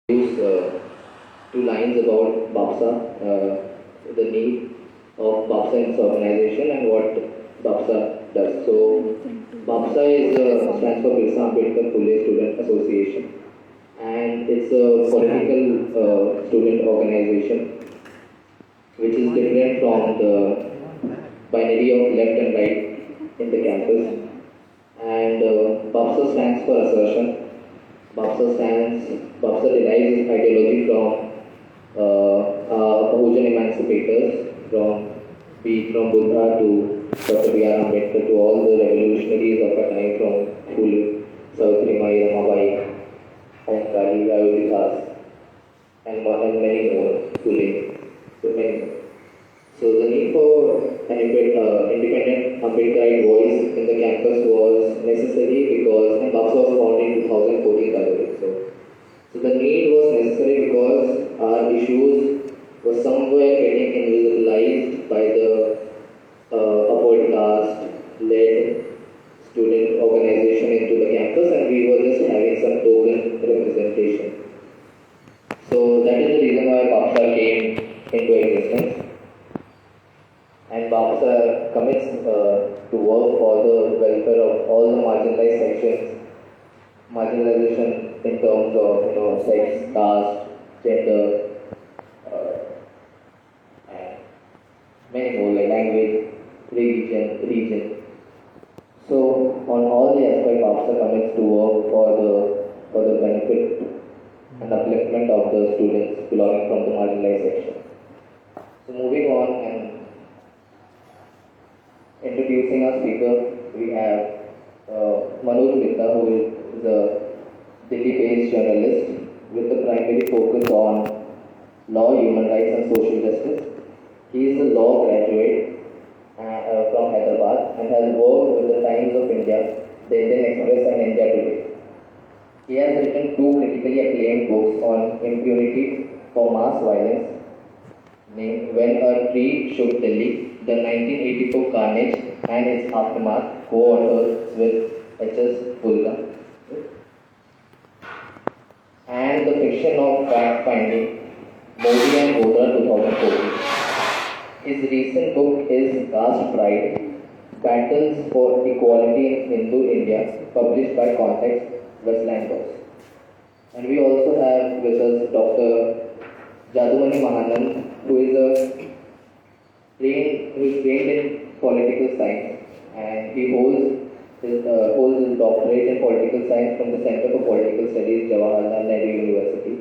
use two lines about BAPSA, the need of BAPSA in its organization and what BAPSA does. So, BAPSA stands for Birsa Ambedkar Phule Student Association, and it's a political student organization which is different from the binary of left and right in the campus. And BAPSA stands for assertion. BAPSA derives its ideology from Bahujan emancipators, from Buddha to Dr. B.R. Ambedkar to all the revolutionaries of our time, from Phule, Savitri Mai, Ramabai, and Kali, Ayodhya Das, and many more, Phule, so many more. So the need for an independent Ambedkarite voice in the campus was necessary because, and BAPSA was founded in 2014, by the way. So the need was necessary because our issues were somewhere getting invisibilized by the upward caste-led student organization into the campus, and we were just having some token representation. So that is the reason why BAPSA came into existence. And BAPSA commits to work for the welfare of all the marginalized sections, marginalization in terms of sex, caste, gender, and many more like language, region. So on all the aspects, BAPSA commits to work for the benefit and upliftment of the students belonging from the marginalized section. So moving on and introducing our speaker, we have Manoj Mitta, who is a Delhi-based journalist with a primary focus on law, human rights, and social justice. He is a law graduate from Hyderabad and has worked with the Times of India, the Indian Express, and India Today. He has written two critically acclaimed books on impunity for mass violence, named When a Tree Shook Delhi, the 1984 Carnage and its Aftermath, co-authors with H.S. Pulga, and the fiction of fact-finding, Modi and Godra 2014. His recent book is Caste Pride, Battles for Equality in Hindu India, published by Context, Westland Books. And we also have with us Dr. Jadumani Mahananda, who is trained in political science, and he holds his doctorate in political science from the Center for Political Studies, Johar University.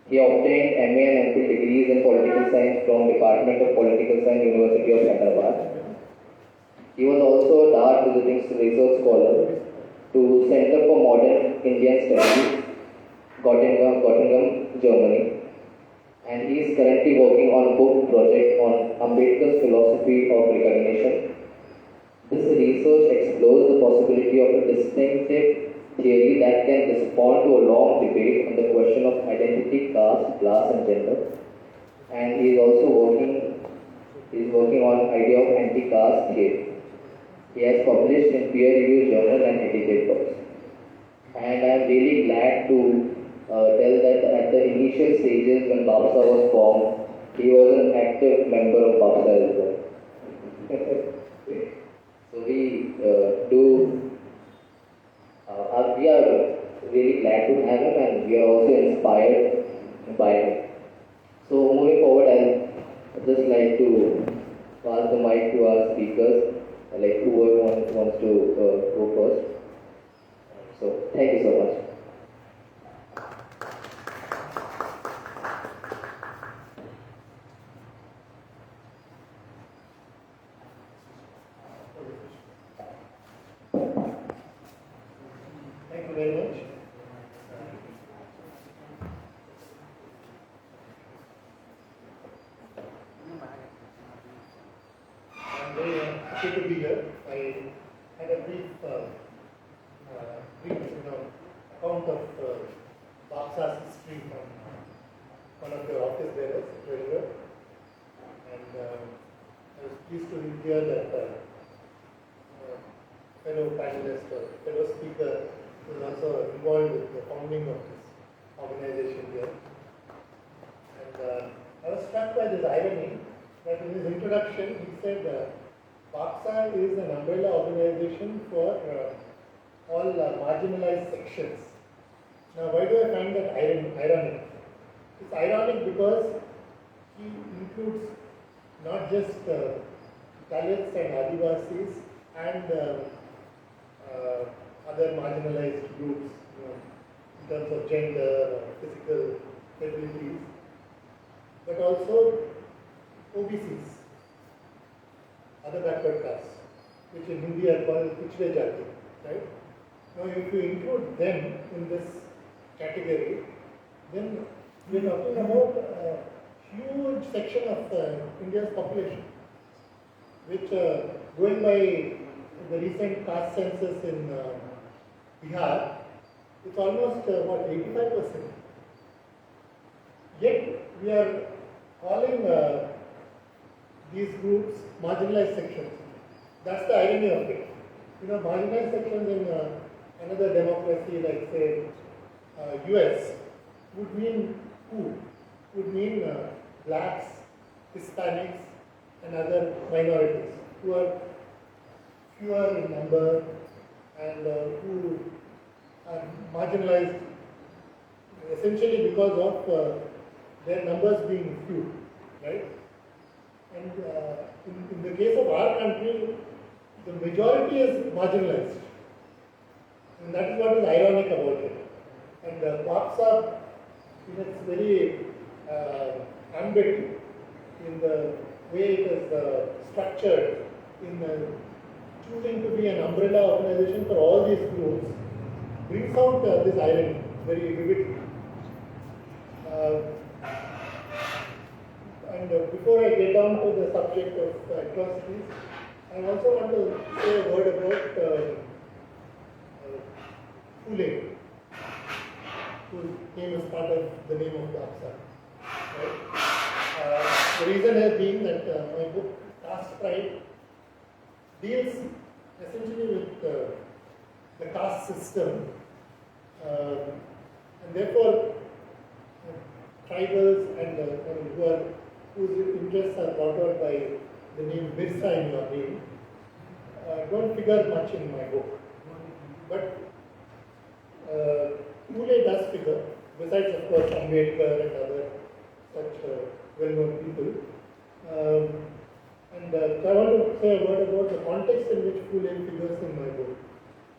He obtained MA and MPhil degrees in political science from Department of Political Science, University of Hyderabad. He was also a DART visiting research scholar to Center for Modern Indian Studies, Göttingen, Germany. And he is currently working on a book project on Ambedkar's philosophy of recognition. This research explores the possibility of a distinctive theory that can respond to a long debate on the question of identity, caste, class, and gender. And he is also working on idea of anti-caste theory. He has published in peer-reviewed journals and edited books. And I am really glad to tell that at the initial stages when BAPSA was formed, he was an active member of BAPSA as well. So we are really glad to have him, and we are also inspired by him. So moving forward, I'd just like to pass the mic to our speakers, like whoever wants to go first. So thank you so much. Thank you very much. I'm very happy to be here. I had a brief account of BAPSA's history from one of the office bearers, treasurer, and I was pleased to hear that fellow panelist, fellow speaker was also involved with the founding of this organization is irony that in his introduction he said BAPSA is an umbrella organization for all marginalized sections. Now, why do I find that ironic? It's ironic because he includes not just Dalits and Adivasis and other marginalized groups, in terms of gender, physical abilities, but also OBCs, other backward castes, which in Hindi are called Pichde Jati, right? Now, if you include them in this category, then we are talking about a huge section of India's population, which, going by the recent caste census in Bihar, it's almost 85%. Yet we are calling these groups marginalized sections. That's the irony of it. Marginalized sections in another democracy like say US would mean who? Would mean blacks, Hispanics and other minorities who are fewer in number and who are marginalized essentially because of their numbers being few, right? And in the case of our country, the majority is marginalized. And that is what is ironic about it. And BAPSA, in its very ambit, in the way it is structured, in choosing to be an umbrella organization for all these groups, brings out this irony very vividly. And before I get down to the subject of atrocities, I also want to say a word about Phule, whose name is part of the name of BAPSA. Right? The reason has been that my book, Caste Pride, deals essentially with the caste system, and therefore tribals and whose interests are brought out by the name BIRSA in your name don't figure much in my book. But Phule does figure, besides of course Ambedkar and other such well-known people. So I want to say a word about the context in which Phule figures in my book.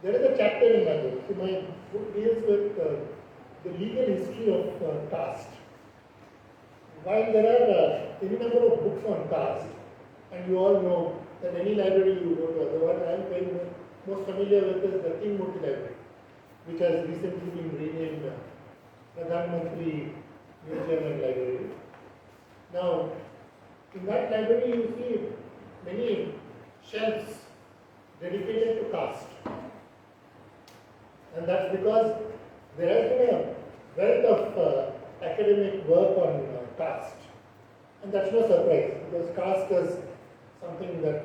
There is a chapter in my book. So my book deals with the legal history of caste. While there are any number of books on caste, and you all know that any library you go to, the one I am very most familiar with is the King Murti Library, which has recently been renamed Pradhan Mantri Museum and Library. Now, in that library you see many shelves dedicated to caste. And that's because there has been a wealth of academic work on caste. And that's no surprise, because caste is something that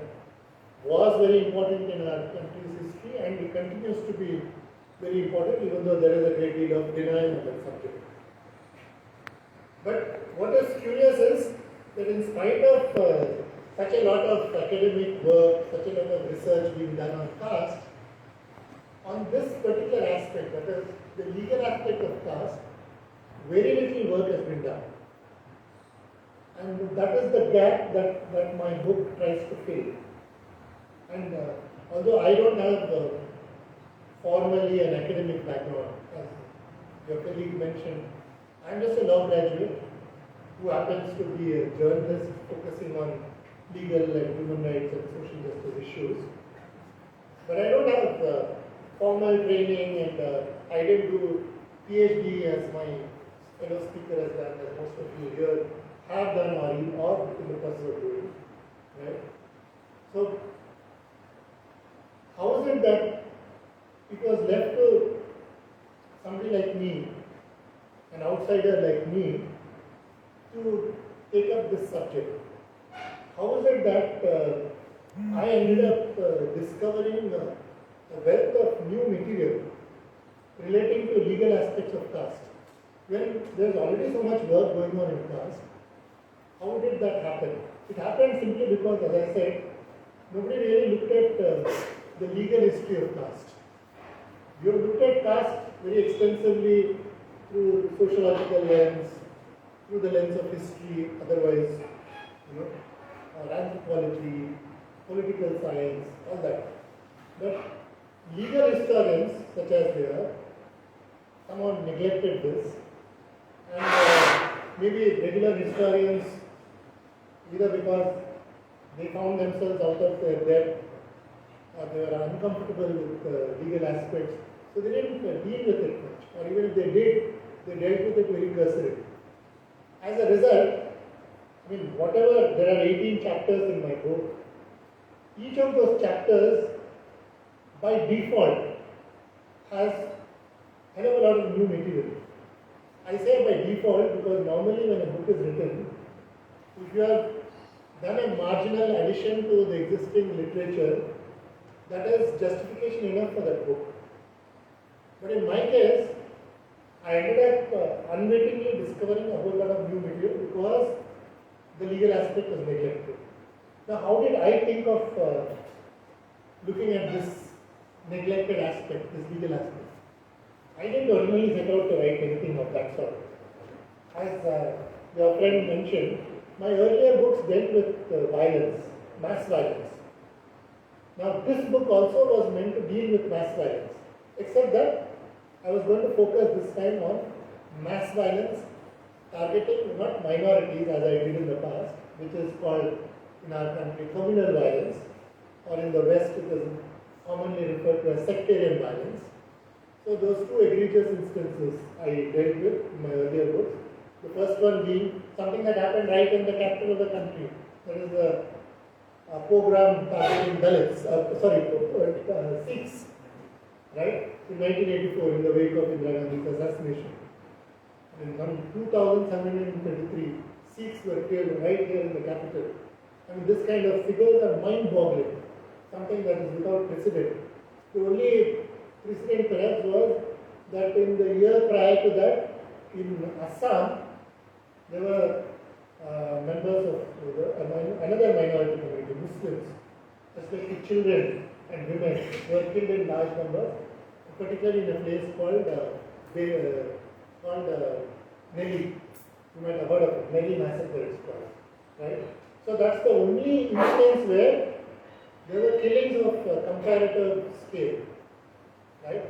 was very important in our country's history and it continues to be very important, even though there is a great deal of denial of that subject. But what is curious is that in spite of such a lot of academic work, such a lot of research being done on caste, on this particular aspect, that is the legal aspect of caste, very little work has been done. And that is the gap that my book tries to fill. And although I don't have formally an academic background, as your colleague mentioned, I'm just a law graduate who happens to be a journalist focusing on legal and human rights and social justice issues. But I don't have formal training, and I didn't do PhD as my fellow speaker has done, as most of you here have done or in the process of doing. Right? So, how is it that it was left to somebody like me, an outsider like me, to take up this subject? How is it that I ended up discovering a wealth of new material relating to legal aspects of caste? When there's already so much work going on in caste, how did that happen? It happened simply because, as I said, nobody really looked at the legal history of caste. You have looked at caste very extensively through sociological lens, through the lens of history, otherwise, or anthropology, political science, all that. But legal historians, such as they are, somehow neglected this, and maybe regular historians, either because they found themselves out of their depth, or they were uncomfortable with legal aspects, so they didn't deal with it much, or even if they did, they dealt with it very cursorily. As a result, whatever, there are 18 chapters in my book, each of those chapters, by default, has a hell of a lot of new material. I say by default because normally when a book is written, if you have done a marginal addition to the existing literature, that is justification enough for that book. But in my case, I ended up unwittingly discovering a whole lot of new material because the legal aspect was neglected. Now, how did I think of looking at this neglected aspect, this legal aspect? I didn't originally set out to write anything of that sort. As your friend mentioned, my earlier books dealt with violence, mass violence. Now, this book also was meant to deal with mass violence, except that I was going to focus this time on mass violence targeting not minorities as I did in the past, which is called in our country communal violence, or in the West it is commonly referred to as sectarian violence. So those two egregious instances I dealt with in my earlier books. The first one being something that happened right in the capital of the country. That is a pogrom targeting Dalits, Sikhs, right? In 1984 in the wake of Indira Gandhi's assassination. In 2,733 Sikhs were killed right here in the capital. This kind of figures are mind-boggling, something that is without precedent. The only precedent perhaps was that in the year prior to that, in Assam, there were members of another minority community, Muslims, especially children and women, were killed in large numbers, particularly in a place called Nelly. You might have heard of it, Nelly massacre is called, right? So that's the only instance where there were killings of comparative scale, right?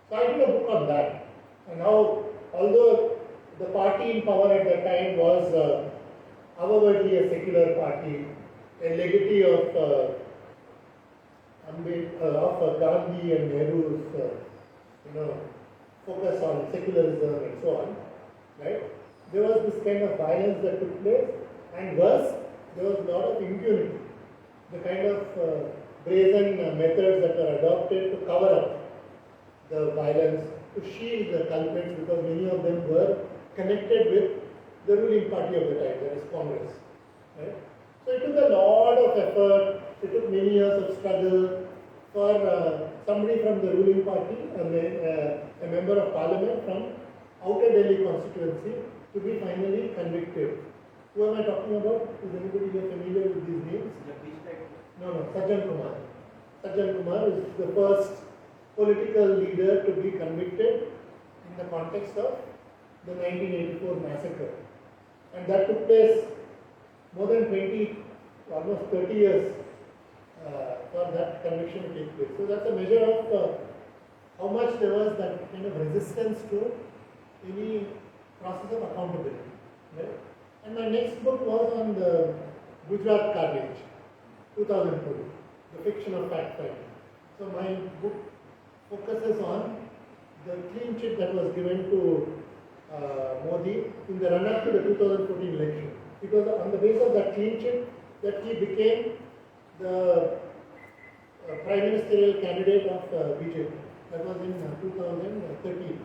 So I did a book on that. And how, although the party in power at that time was outwardly a secular party, a legatee of Gandhi and Nehru's, focus on secularism and so on, right? There was this kind of violence that took place, and worse, there was a lot of impunity. The kind of brazen methods that were adopted to cover up the violence, to shield the culprits, because many of them were connected with the ruling party of the time, that is Congress. Right? So it took a lot of effort, it took many years of struggle for somebody from the ruling party, a member of parliament from Outer Delhi constituency, to be finally convicted. Who am I talking about? Is anybody here familiar with these names? No, Sajjan Kumar. Sajjan Kumar is the first political leader to be convicted in the context of the 1984 massacre. And that took place more than 20, almost 30 years for that conviction to take place. So that's a measure of how much there was that kind of resistance to any process of accountability. Right? And my next book was on the Gujarat carnage, 2002, the fiction of fact-finding. So my book focuses on the clean chit that was given to Modi in the run-up to the 2014 election. It was on the basis of that clean chit that he became the prime ministerial candidate of BJP. That was in 2013.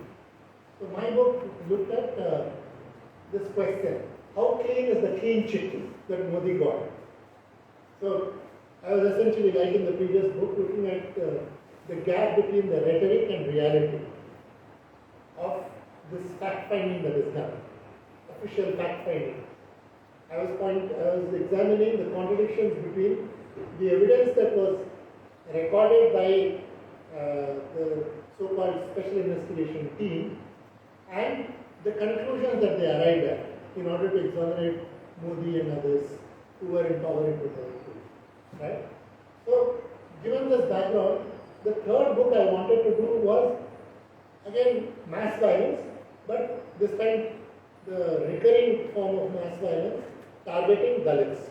So my book looked at this question: how clean is the clean chit that Modi got? So I was essentially, like in the previous book, looking at the gap between the rhetoric and reality of this fact-finding that is done, official fact-finding. I was examining the contradictions between the evidence that was recorded by the so-called special investigation team and the conclusions that they arrived at in order to exonerate Modi and others who were in power in 2002. Right? So, given this background, the third book I wanted to do was again mass violence, but this time the recurring form of mass violence targeting Dalits.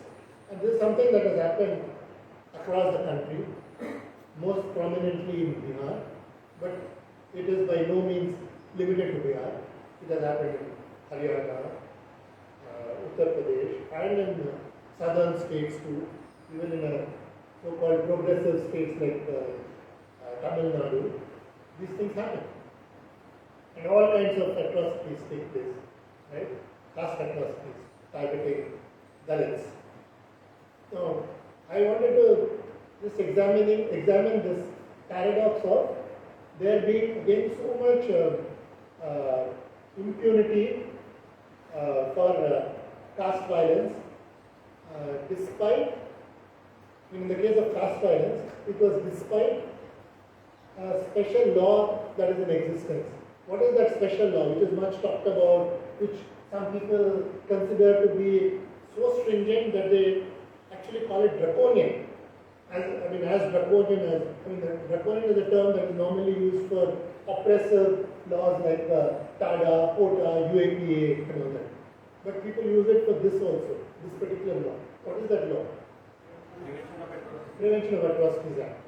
And this is something that has happened across the country, most prominently in Bihar, but it is by no means limited to Bihar. It has happened in Haryana, Uttar Pradesh, and in southern states too, even in a so-called progressive states like Tamil Nadu. These things happen. And all kinds of atrocities take place, right? Caste atrocities, targeting Dalits. Now, I wanted to just examine this paradox of there being again so much impunity for caste violence, despite, in the case of caste violence, it was despite a special law that is in existence. What is that special law which is much talked about, which some people consider to be so stringent that they actually call it draconian? As draconian as, draconian is a term that is normally used for oppressive laws like TADA, POTA, UAPA and all that. But people use it for this also, this particular law. What is that law? Prevention of Atrocities Act.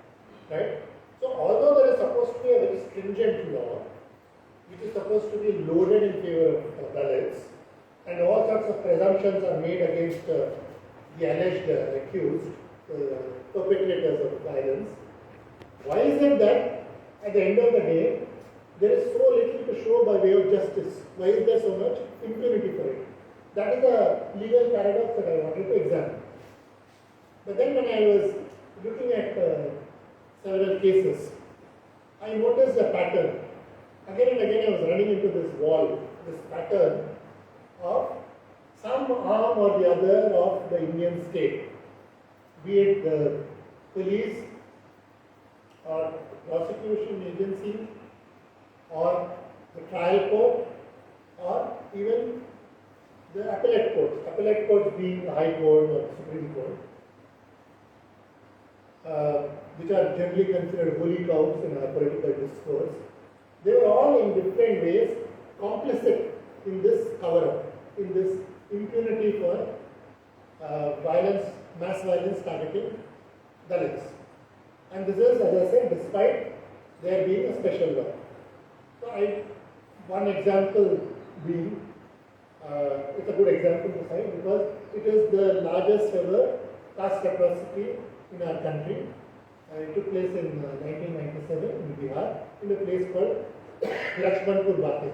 Right? So although there is supposed to be a very stringent law, which is supposed to be loaded in favor of Dalits, and all sorts of presumptions are made against the alleged accused, perpetrators of violence, why is it that at the end of the day, there is so little to show by way of justice? Why is there so much impunity for it? That is a legal paradox that I wanted to examine. But then when I was looking at several cases, I noticed a pattern. Again and again I was running into this wall, this pattern of some arm or the other of the Indian state, be it the police or prosecution agency or the trial court or even the appellate courts being the High Court or Supreme Court, which are generally considered holy cows in our political discourse. They were all in different ways complicit in this cover-up, in this impunity for violence, mass violence targeting Dalits. And this is, as I said, despite there being a special law. So one example being, it's a good example to cite because it is the largest ever caste atrocity in our country. It took place in 1997 in Bihar, in a place called Lakshmanpur Bate.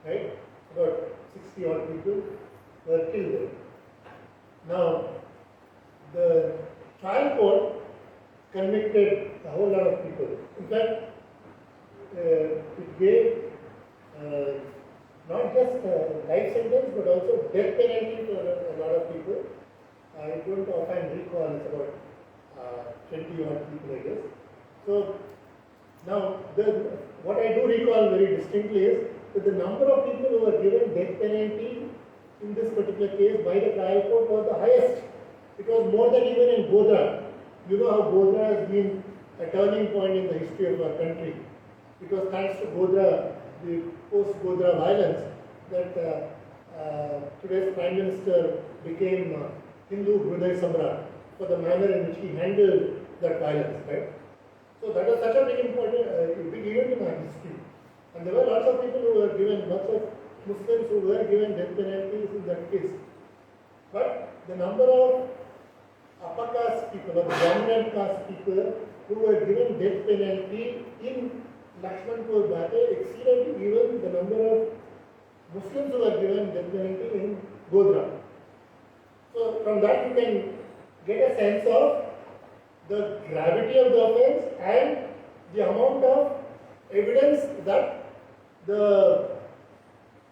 Right? About 60 odd people were killed there. Now, the trial court convicted a whole lot of people. In fact, it gave not just a life sentence but also death penalty to a lot of people. I don't offhand recall, it's about 20 odd people, I guess. So, now, what I do recall very distinctly is that the number of people who were given death penalty in this particular case by the trial court was the highest. It was more than even in Godhra. You know how Godhra has been a turning point in the history of our country. It was thanks to Godhra, the post-Godhra violence, that today's Prime Minister became Hindu Hruday Samrat for the manner in which he handled that violence, right? So that was such a big event in our history. And there were lots of people who were given, lots of Muslims who were given death penalties in that case. But the number of upper caste people, or the dominant caste people who were given death penalty in Lakshmanpur Bate exceeded even the number of Muslims who were given death penalty in Godhra. So from that you can get a sense of the gravity of the offense and the amount of evidence that the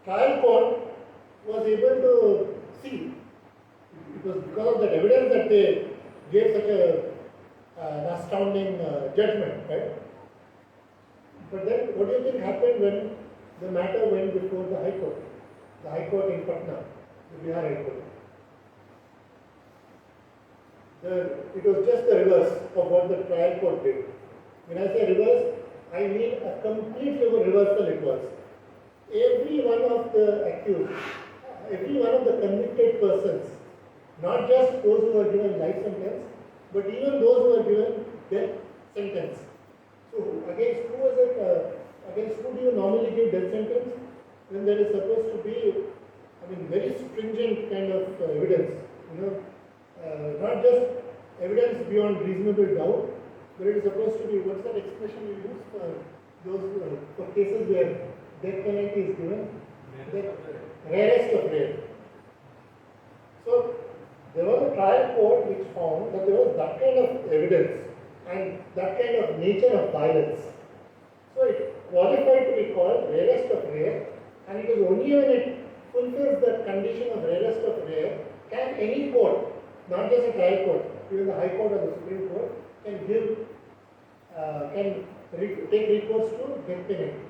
trial court was able to see. It was because of the evidence that they gave such an astounding judgment, right? But then, what do you think happened when the matter went before the High Court? The High Court in Patna, the Bihar High Court. It was just the reverse of what the trial court did. When I say reverse, I mean a complete reversal it was. Every one of the accused, every one of the convicted persons, not just those who were given life sentence, but even those who were given death sentence. So against who was it? Against who do you normally give death sentence? When there is supposed to be, very stringent kind of evidence. Not just evidence beyond reasonable doubt, but it is supposed to be, what's that expression you use for those for cases where death penalty is given? The rarest of rare. So there was a trial court which found that there was that kind of evidence and that kind of nature of violence. So it qualified to be called rarest of rare, and it is only when it fulfills the condition of rarest of rare can any court, not just a trial court, even the High Court or the Supreme Court, can take recourse to death penalty.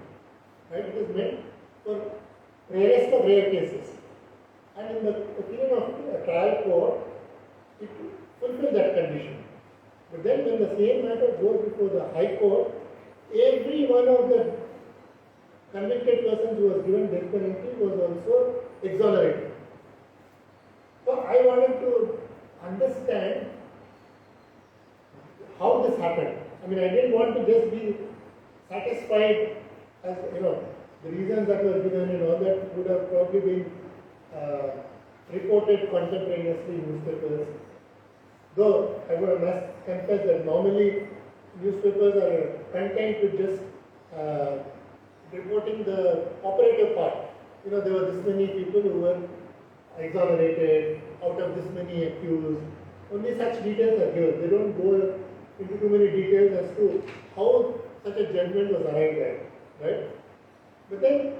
Right? It is meant for rarest of rare cases. And in the opinion of a trial court, it fulfills that condition. But then when the same matter goes before the High Court, every one of the convicted persons who was given death penalty was also exonerated. So I wanted to understand how this happened. I didn't want to just be satisfied as, the reasons that were given and all that would have probably been reported contemporaneously in newspapers. Though I must confess that normally newspapers are content with just reporting the operative part. There were this many people who were exonerated, out of this many accused. Only such details are given. They don't go into too many details as to how such a judgment was arrived at, right? But then,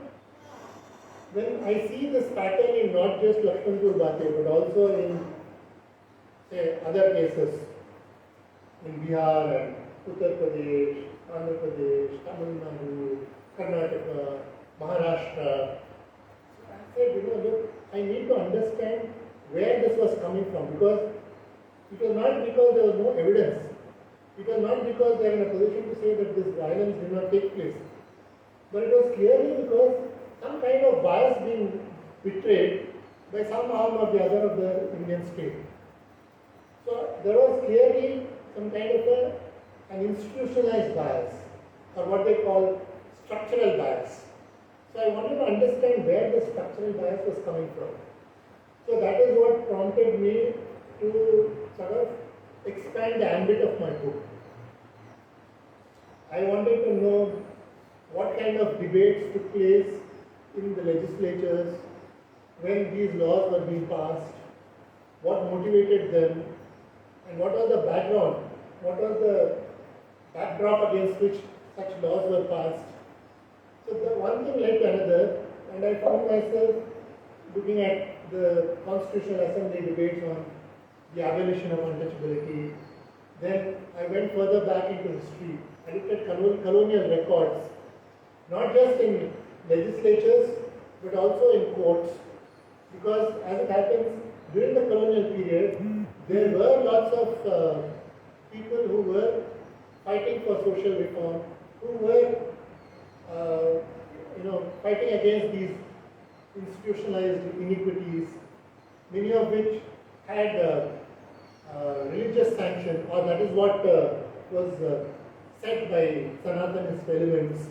when I see this pattern in not just Lakshmanpur Bate, but also in, say, other cases, in Bihar and Uttar Pradesh, Andhra Pradesh, Tamil Nadu, Karnataka, Maharashtra, I said, look, I need to understand where this was coming from, because it was not because there was no evidence. It was not because they are in a position to say that this violence did not take place. But it was clearly because some kind of bias being betrayed by some arm or the other of the Indian state. So there was clearly some kind of an institutionalized bias, or what they call structural bias. So I wanted to understand where the structural bias was coming from. So that is what prompted me to sort of expand the ambit of my book. I wanted to know what kind of debates took place in the legislatures when these laws were being passed, what motivated them, and what was the background, what was the backdrop against which such laws were passed. So the one thing led to another, and I found myself looking at the Constitutional Assembly debates on the abolition of untouchability. Then I went further back into history. I looked at colonial records, not just in legislatures, but also in courts. Because as it happens, during the colonial period, there were lots of people who were fighting for social reform, who were fighting against these institutionalized iniquities, many of which had religious sanction, or that is what was said by Sanatanist elements,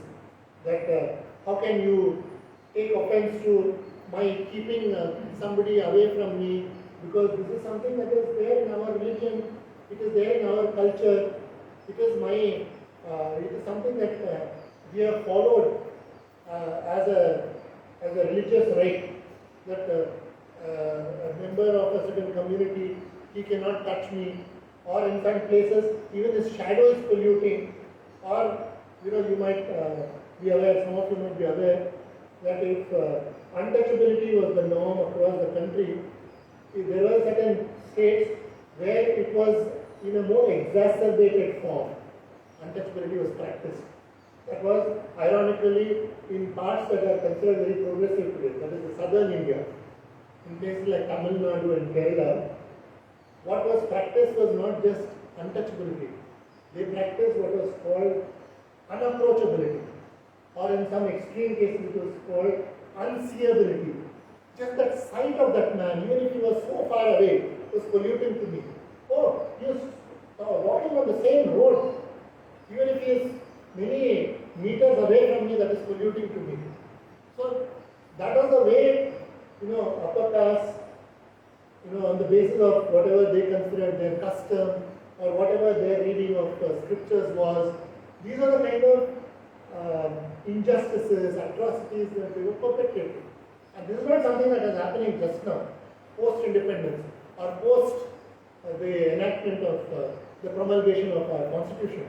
that how can you take offense to my keeping somebody away from me, because this is something that is there in our religion, it is there in our culture, it is something that we have followed as a religious right, that a member of a certain community, he cannot touch me, or in some places even his shadow is polluting, or you might be aware, some of you might be aware, that if untouchability was the norm across the country, there were certain states where it was in a more exacerbated form. Untouchability was practiced. That was ironically in parts that are considered very progressive today, that is the southern India. In places like Tamil Nadu and Kerala, what was practiced was not just untouchability. They practiced what was called unapproachability, or in some extreme cases it was called unseeability. Just that sight of that man, even if he was so far away, was polluting to me. Oh, he was walking on the same road, even if he is many meters away from me, that is polluting to me. So that was the way, upper caste, on the basis of whatever they considered their custom or whatever their reading of scriptures was, these are the kind of injustices, atrocities that they were perpetrating. And this is not something that is happening just now, post-independence or post the enactment of the promulgation of our constitution.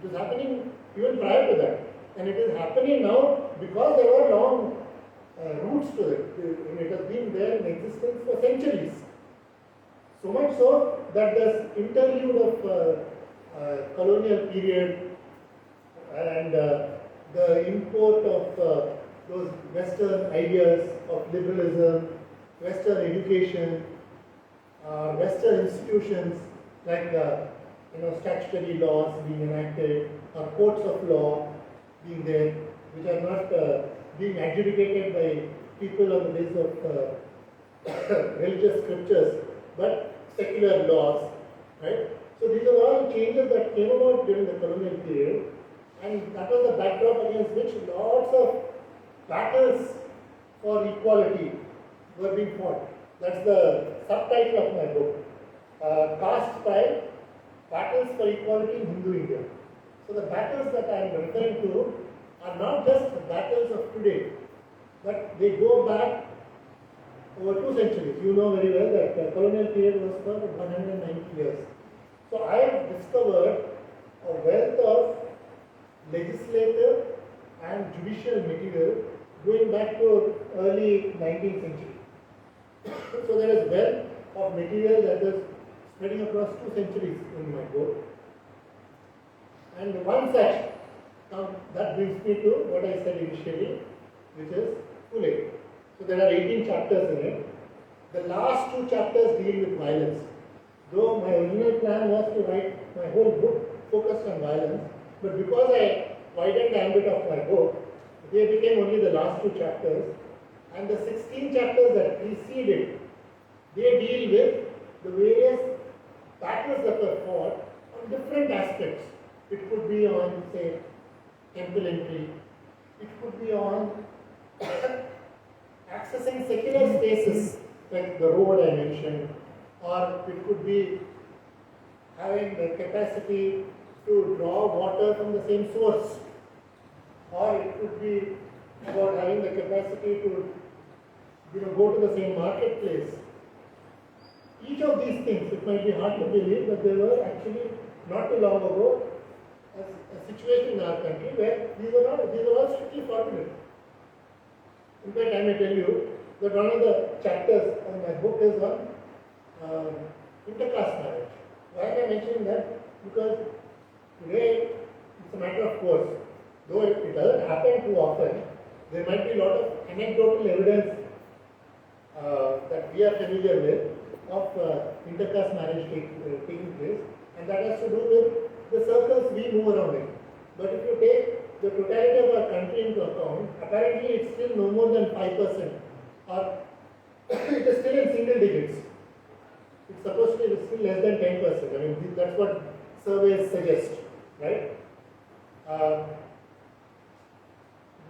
It was happening even prior to that. And it is happening now because there were long roots to it. It has been there in existence for centuries. So much so that this interlude of colonial period and the import of those Western ideas of liberalism, Western education, Western institutions like statutory laws being enacted, or courts of law being there, which are not being adjudicated by people on the basis of religious scriptures, but secular laws, right? So these are all changes that came about during the colonial period, and that was the backdrop against which lots of battles for equality were being fought. That's the subtitle of my book, Caste-based Battles for Equality in Hindu India. So the battles that I am referring to are not just the battles of today, but they go back over 2 centuries. You know very well that the colonial period was for 190 years. So I have discovered a wealth of legislative and judicial material going back to early 19th century. So there is wealth of material that is spreading across 2 centuries in my book. And one such, now that brings me to what I said initially, which is Pule. So there are 18 chapters in it. The last 2 chapters deal with violence. Though my original plan was to write my whole book focused on violence, but because I widened the ambit of my book, they became only the last 2 chapters. And the 16 chapters that precede it, they deal with the various battles that were fought on different aspects. It could be on, say, temple entry. It could be on accessing secular spaces like the road I mentioned, or it could be having the capacity to draw water from the same source, or it could be about having the capacity to go to the same marketplace. Each of these things, it might be hard to believe, but there were actually not too long ago a situation in our country where these were all strictly forbidden. In fact, I may tell you that one of the chapters of my book is on intercaste marriage. Why am I mentioning that? Because today it's a matter of course. Though it doesn't happen too often, there might be a lot of anecdotal evidence that we are familiar with of intercaste marriage taking place, and that has to do with the circles we move around in. But if you take the totality of our country into account, apparently it's still no more than 5%, or it is still in single digits. It's supposed to be still less than 10%. I mean, that's what surveys suggest, right?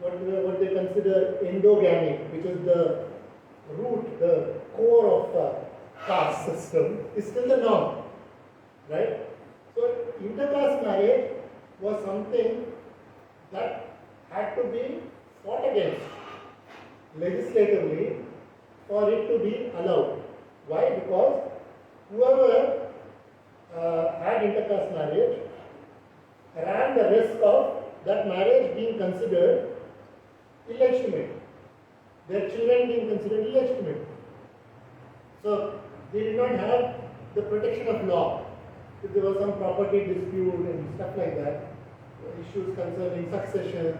What they consider endogamy, which is the root, the core of caste system, is still the norm, right? So intercaste marriage was something that had to be fought against legislatively for it to be allowed. Why? Because whoever had intercaste marriage ran the risk of that marriage being considered illegitimate. their children being considered illegitimate. So they did not have the protection of law. If there was some property dispute and stuff like that, issues concerning succession,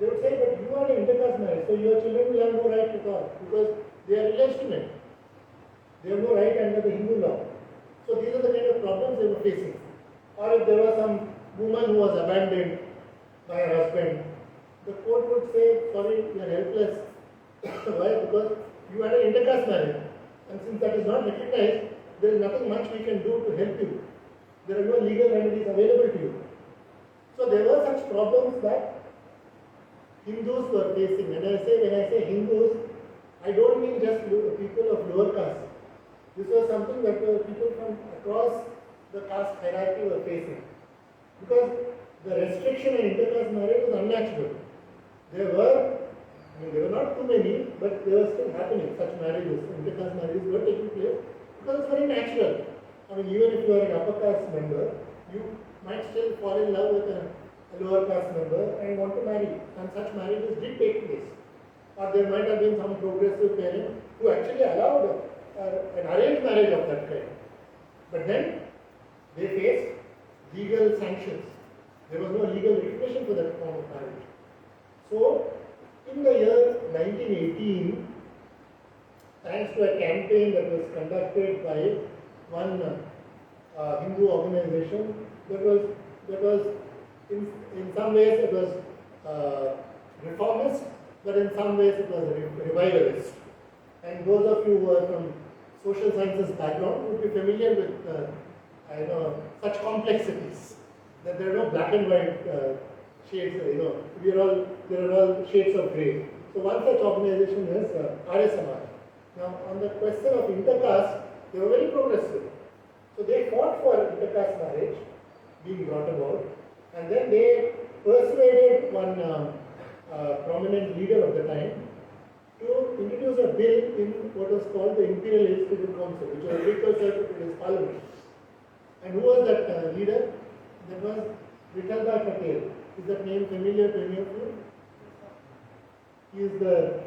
they would say, but you are an intercaste marriage, so your children will have no right at all because they are illegitimate. They have no right under the Hindu law. So these are the kind of problems they were facing. Or if there was some woman who was abandoned by her husband, the court would say, sorry, you are helpless. Why? Because you had an intercaste marriage. And since that is not recognized, there is nothing much we can do to help you. There are no legal remedies available to you. So there were such problems that Hindus were facing. When I say Hindus, I don't mean just people of lower caste. This was something that people from across the caste hierarchy were facing. Because the restriction in intercaste marriage was unnatural. There were not too many, but they were still happening, such marriages. Intercaste marriages were taking place because it's very natural. Even if you are an upper caste member, you might still fall in love with a lower caste member and want to marry. And such marriages did take place. Or there might have been some progressive parent who actually allowed an arranged marriage of that kind. But then they faced legal sanctions. There was no legal recognition for that form of marriage. So, in the year 1918, thanks to a campaign that was conducted by one Hindu organization, that was in some ways it was reformist, but in some ways it was revivalist. And those of you who are from social sciences background would be familiar with such complexities, that there are no black and white shades, there are all shades of grey. So one such organization is RSMR. Now on the question of intercaste, they were very progressive. So they fought for intercaste marriage being brought about, and then they persuaded one prominent leader of the time to introduce a bill in what was called the Imperial Legislative Council, which was a precursor to today's parliament. And who was that leader? That was Vithalbhai Patel. Is that name familiar to any of you? He is the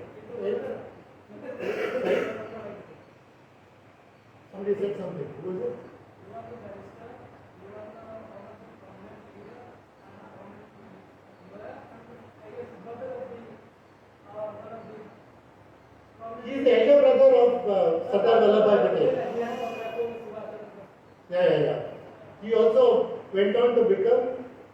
somebody said something. Who was it? He is the elder brother of Sardar Vallabhbhai Patel. Yeah. He also went on to become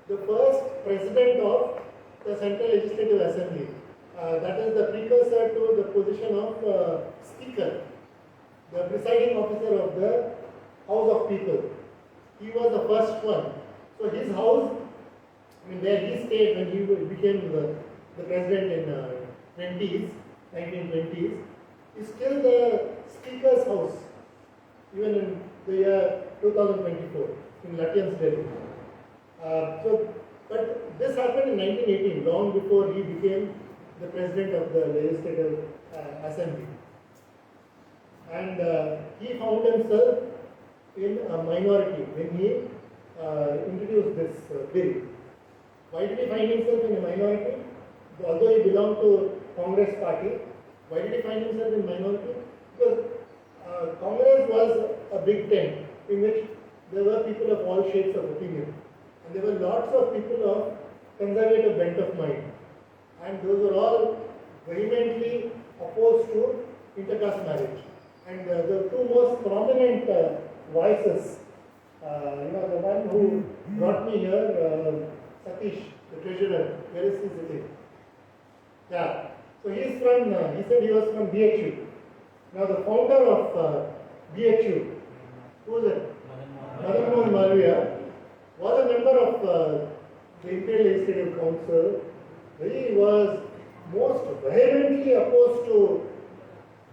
the first president of the Central Legislative Assembly. That is the precursor to the position of Speaker, the presiding officer of the House of People. He was the first one. So his house, where he stayed when he became the president in 1920s, is still the Speaker's house, even in the year 2024 in Lutyens, Delhi. But this happened in 1918, long before he became the president of the Legislative Assembly. And he found himself in a minority when he introduced this bill. Why did he find himself in a minority? Although he belonged to Congress party, why did he find himself in minority? Because Congress was a big tent in which there were people of all shades of opinion. And there were lots of people of conservative bent of mind. And those were all vehemently opposed to intercaste marriage. And the two most prominent voices, the one who brought me here, Satish, the treasurer, where is he sitting? Yeah. So he said he was from BHU. Now the founder of BHU, who is it? Mahananda, was a member of the Imperial Legislative Council. He was most vehemently opposed to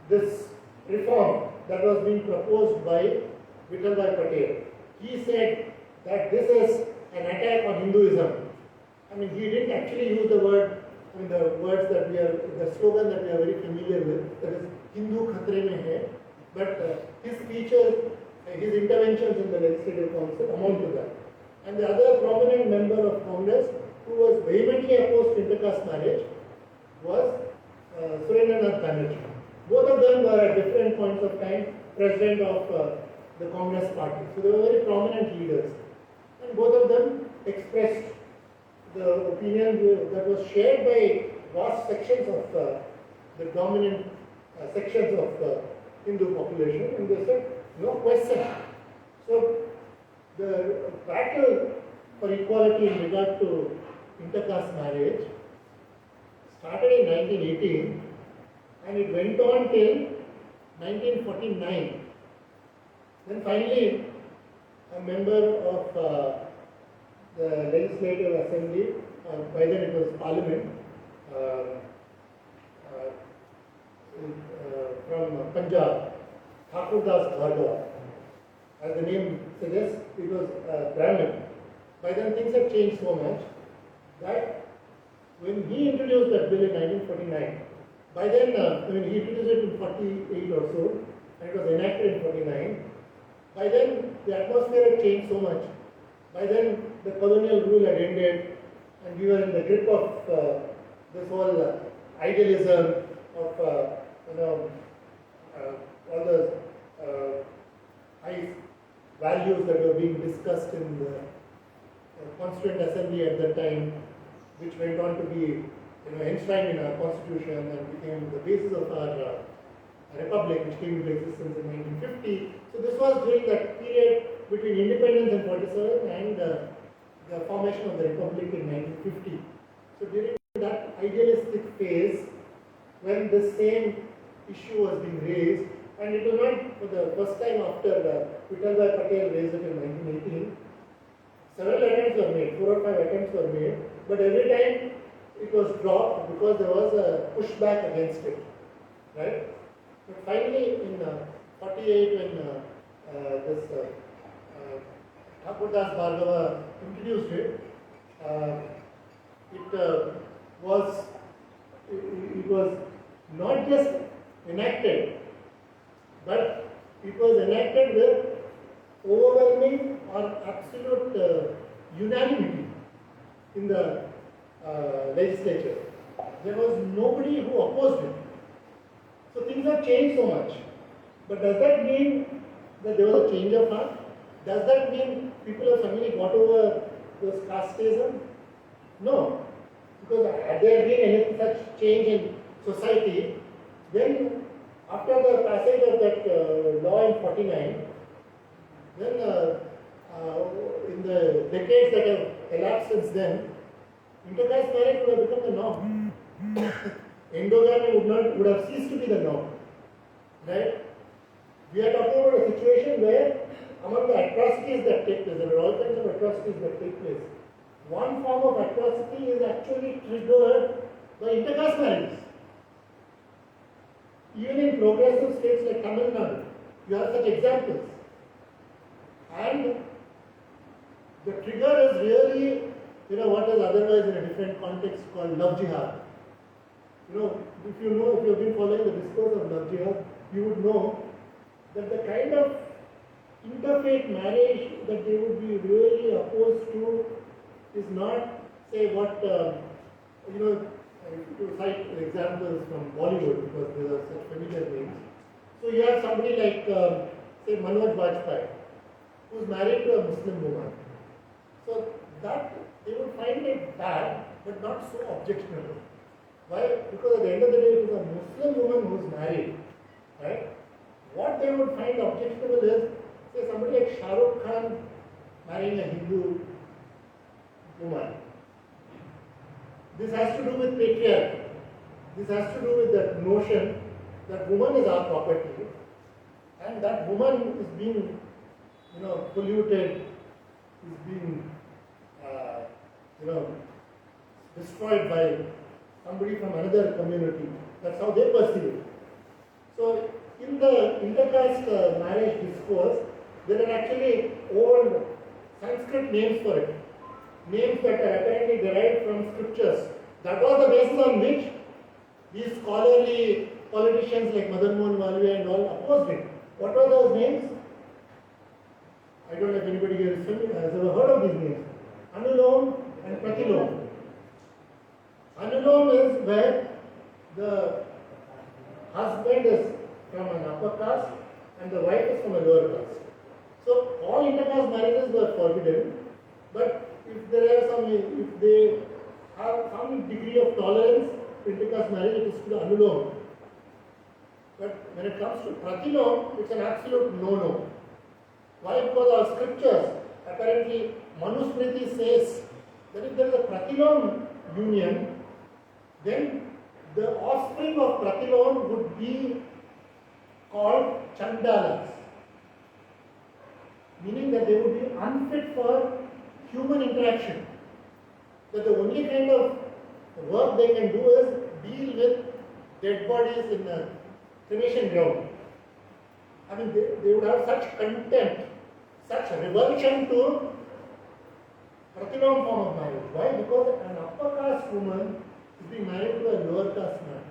this reform that was being proposed by Vithalbhai Patel. He said that this is an attack on Hinduism. He didn't actually use the word, the words that the slogan that we are very familiar with, that is Hindu Khatre mein hai, but his speeches, his interventions in the Legislative Council amount to that. And the other prominent member of Congress who was vehemently opposed to intercaste marriage was Surendranath Banerjee. Both of them were at different points of time president of the Congress party. So they were very prominent leaders. And both of them expressed the opinion that was shared by vast sections of the dominant sections of the Hindu population, and they said, no question. So the battle for equality in regard to intercaste marriage started in 1918 and it went on till 1949. Then finally, a member of the Legislative Assembly, by then it was Parliament, from Punjab, Thakurdas Bhargava, as the name suggests, it was Brahmin. By then things had changed so much that when he introduced that bill in 1949, by then, he introduced it in 48 or so, and it was enacted in 49. By then, the atmosphere had changed so much. By then, the colonial rule had ended, and we were in the grip of this whole idealism of, all the high values that were being discussed in the Constituent Assembly at that time, which went on to be enshrined in our constitution and became the basis of our republic, which came into existence in 1950. So this was during that period between independence in 47 and the formation of the republic in 1950. So during that idealistic phase, when the same issue was being raised, and it was not for the first time after Vittalbhai Patel raised it in 1918. Several attempts were made, 4 or 5 attempts were made, but every time it was dropped because there was a pushback against it, right? But finally, in 48, when this Thakurdas Bhargava introduced it, it was not just enacted, but it was enacted with overwhelming or absolute unanimity in the legislature. There was nobody who opposed it. So things have changed so much. But does that mean that there was a change of heart? Does that mean people have suddenly got over those casteism? No. Because had there been any such change in society, then after the passage of that law in 49, then in the decades that have elapsed since then, intercaste marriage would have become the norm. Endogamy would have ceased to be the norm. Right? We are talking about a situation where among the atrocities that take place, there are all kinds of atrocities that take place. One form of atrocity is actually triggered by intercaste marriages. Even in progressive states like Tamil Nadu, you have such examples. And the trigger is really, what is otherwise in a different context called love jihad. If you've been following the discourse of love jihad, you would know that the kind of interfaith marriage that they would be really opposed to is not, say, what, to cite examples from Bollywood, because there are such familiar names. So you have somebody like, say, Manoj Mitta, who is married to a Muslim woman. So that, they would find it bad, but not so objectionable. Why? Because at the end of the day, it is a Muslim woman who is married, right? What they would find objectionable is, say, somebody like Shah Rukh Khan marrying a Hindu woman. This has to do with patriarchy. This has to do with that notion that woman is our property, and that woman is being, polluted, is being, destroyed by somebody from another community. That's how they perceive it. So, in the intercaste marriage discourse, there are actually old Sanskrit names for it. Names that are apparently derived from scriptures. That was the basis on which these scholarly politicians like Madan Mohan Malviya and all opposed it. What were those names? I don't know if anybody here has ever heard of these names. Anulom and Pratilom. Anulom is where the husband is from an upper caste and the wife is from a lower caste. So all intercaste marriages were forbidden, but if they have some degree of tolerance to intercaste marriage, it is to the anulom. But when it comes to pratilom, it's an absolute no-no. Why? Because our scriptures, apparently Manusmriti says that if there is a pratilom union, then the offspring of pratilom would be called chandalas, meaning that they would be unfit for human interaction. That the only kind of work they can do is deal with dead bodies in a cremation ground. I mean, they would have such contempt, such revulsion to pratilom form of marriage. Why? Because an upper caste woman is being married to a lower caste man.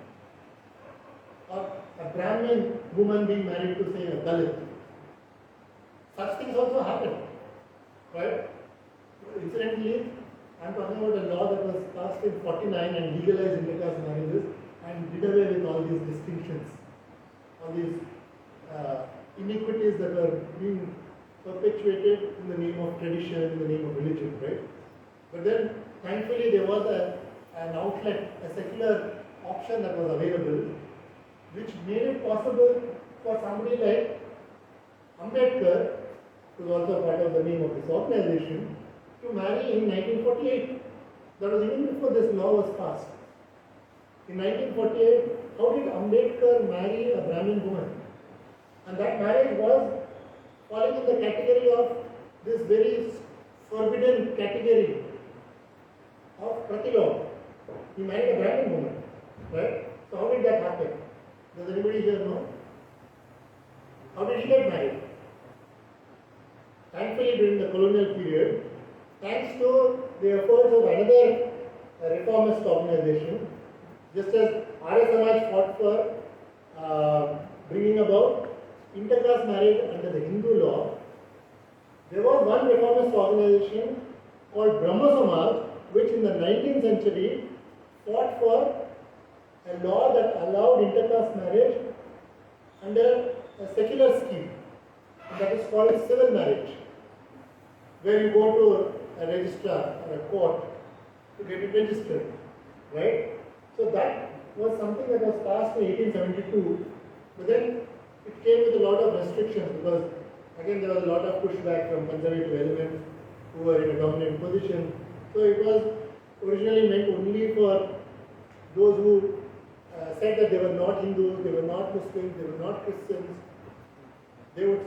Or a Brahmin woman being married to, say, a Dalit. Such things also happen. Right? Incidentally, I am talking about a law that was passed in 49 and legalized intercaste marriages and did away with all these distinctions, all these iniquities that were being perpetuated in the name of tradition, in the name of religion, right? But then, thankfully, there was an outlet, a secular option that was available, which made it possible for somebody like Ambedkar, who was also part of the name of this organization, to marry in 1948. That was even before this law was passed. In 1948, how did Ambedkar marry a Brahmin woman? And that marriage was falling in the category of this very forbidden category of pratilom. He married a Brahmin woman, right? So how did that happen? Does anybody here know? How did he get married? Thankfully, during the colonial period, thanks to the efforts of another reformist organization, just as Arya Samaj fought for bringing about intercaste marriage under the Hindu law, there was one reformist organization called Brahma Samaj, which in the 19th century fought for a law that allowed intercaste marriage under a secular scheme, and that is called civil marriage, where you go to a registrar or a court to get it registered, right? So that was something that was passed in 1872, but then it came with a lot of restrictions because again there was a lot of pushback from conservative elements who were in a dominant position. So it was originally meant only for those who said that they were not Hindus, they were not Muslims, they were not Christians. They would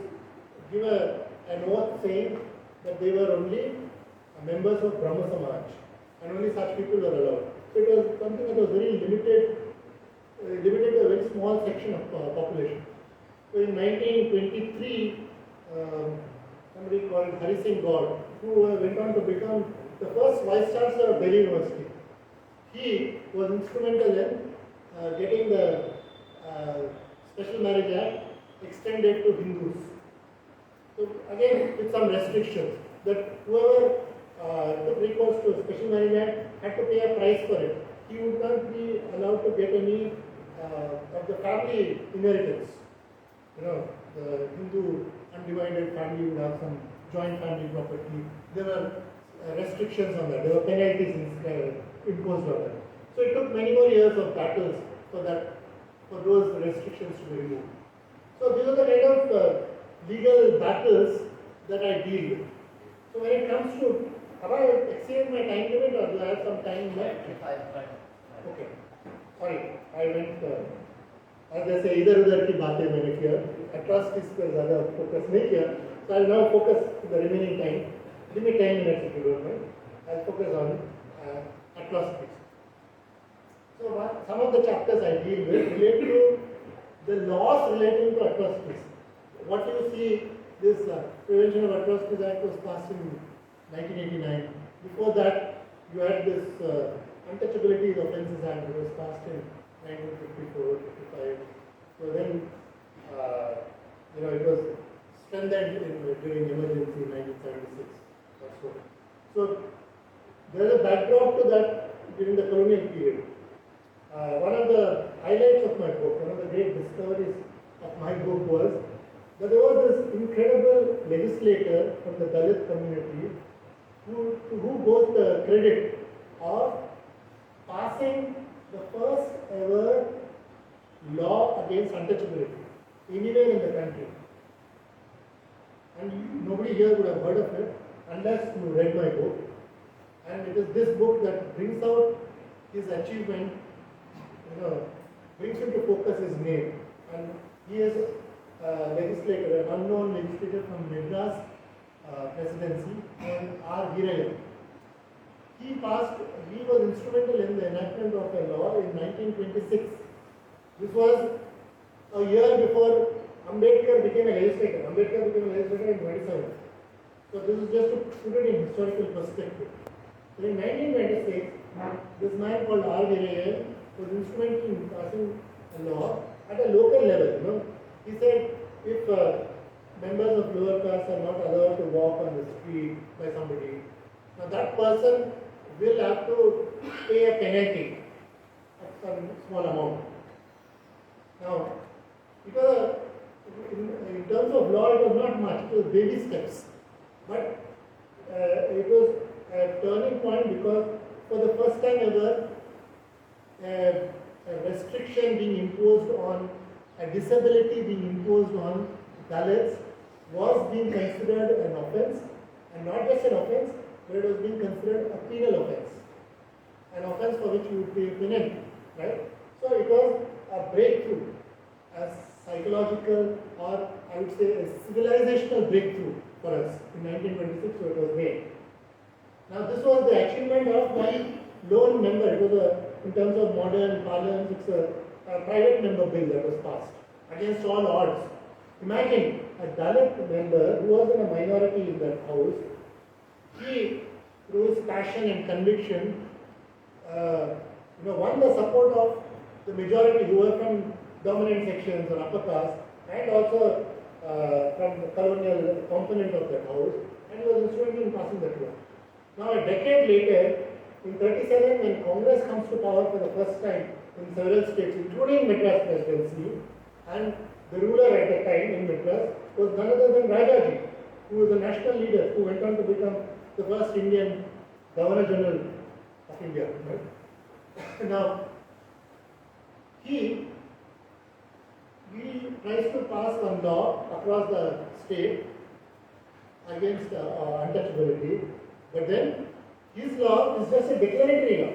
give an oath saying that they were only members of Brahma Samaj and only such people were allowed. So it was something that was very limited to a very small section of population. So in 1923, somebody called Hari Singh Gaur, who went on to become the first Vice Chancellor of Delhi University, he was instrumental in getting the Special Marriage Act extended to Hindus. So again, with some restrictions, that whoever took recourse to a Special Marriage Act had to pay a price for it. He would not be allowed to get any of the family inheritance. You know, the Hindu undivided family would have some joint family property. There were restrictions on that. There were penalties imposed on that. So it took many more years of battles for those restrictions to be removed. So these are the kind of legal battles that I deal with. So when it comes to, have I exceeded my time limit or do I have some time left? Okay. Sorry, I went, as they say, इधर उधर की बातें मैंने किया, atrocities पर ज़्यादा focus नहीं किया. So I'll now focus the remaining time. Give me 10 minutes if you don't mind. I'll focus on atrocities. So some of the chapters I deal with relate to the laws relating to atrocities. What you see, this Prevention of Atrocities Act was passed in 1989. Before that, you had this Untouchability Offences Act that was passed in 1954, 55. So then, it was strengthened during emergency in 1976 or so. So there is a backdrop to that during the colonial period. One of the highlights of my book, one of the great discoveries of my book was that there was this incredible legislator from the Dalit community who got the credit of passing the first ever law against untouchability anywhere in the country. And nobody here would have heard of it unless you read my book. And it is this book that brings out his achievement, brings him to focus his name. And he is a legislator, an unknown legislator from Madras presidency, and R. Veerayya. He was instrumental in the enactment of a law in 1926. This was a year before Ambedkar became a legislator. Ambedkar became a legislator in 27. So this is just to put it in historical perspective. So in 1926, this man called R. Veerayya was instrumental in passing a law at a local level. He said if members of lower caste are not allowed to walk on the street by somebody, now that person will have to pay a penalty of some small amount. Now, it was in terms of law, it was not much. It was baby steps, but it was a turning point because for the first time ever, a restriction being imposed on, a disability being imposed on Dalits was being considered an offence, and not just an offence, but it was being considered a penal offence, an offence for which you would pay a penalty, right? So it was a breakthrough, a psychological, or I would say a civilizational breakthrough for us in 1926, so it was made. Now this was the achievement of one lone member. It was in terms of modern parlance, it's a private member bill that was passed against all odds. Imagine a Dalit member who was in a minority in that house. He, through his passion and conviction, won the support of the majority who were from dominant sections or upper caste, and also from the colonial component of that house, and he was instrumental in passing that law. Now, a decade later, in 1937, when Congress comes to power for the first time in several states, including Madras presidency, and the ruler at the time in Madras was none other than Rajaji, who was a national leader who went on to become the first Indian Governor General of India. Right? Now, he tries to pass one law across the state against untouchability, but then his law is just a declaratory law.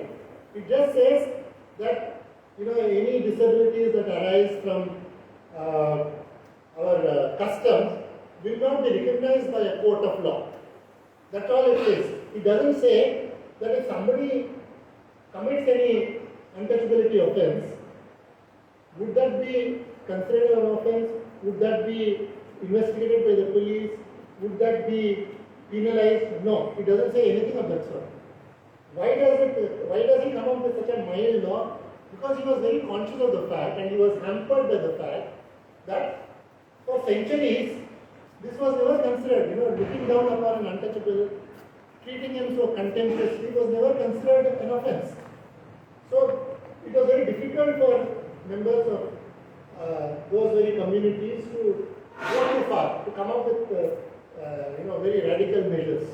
It just says that any disabilities that arise from our customs will not be recognized by a court of law. That's all it says. It doesn't say that if somebody commits any untouchability offense, would that be considered an offense? Would that be investigated by the police? Would that be penalized? No, it doesn't say anything of that sort. Why does he come up with such a mild law? Because he was very conscious of the fact, and he was hampered by the fact that for centuries this was never considered. Looking down upon an untouchable, treating him so contemptuously was never considered an offense. So it was very difficult for members of those very communities to go too far, to come up with very radical measures.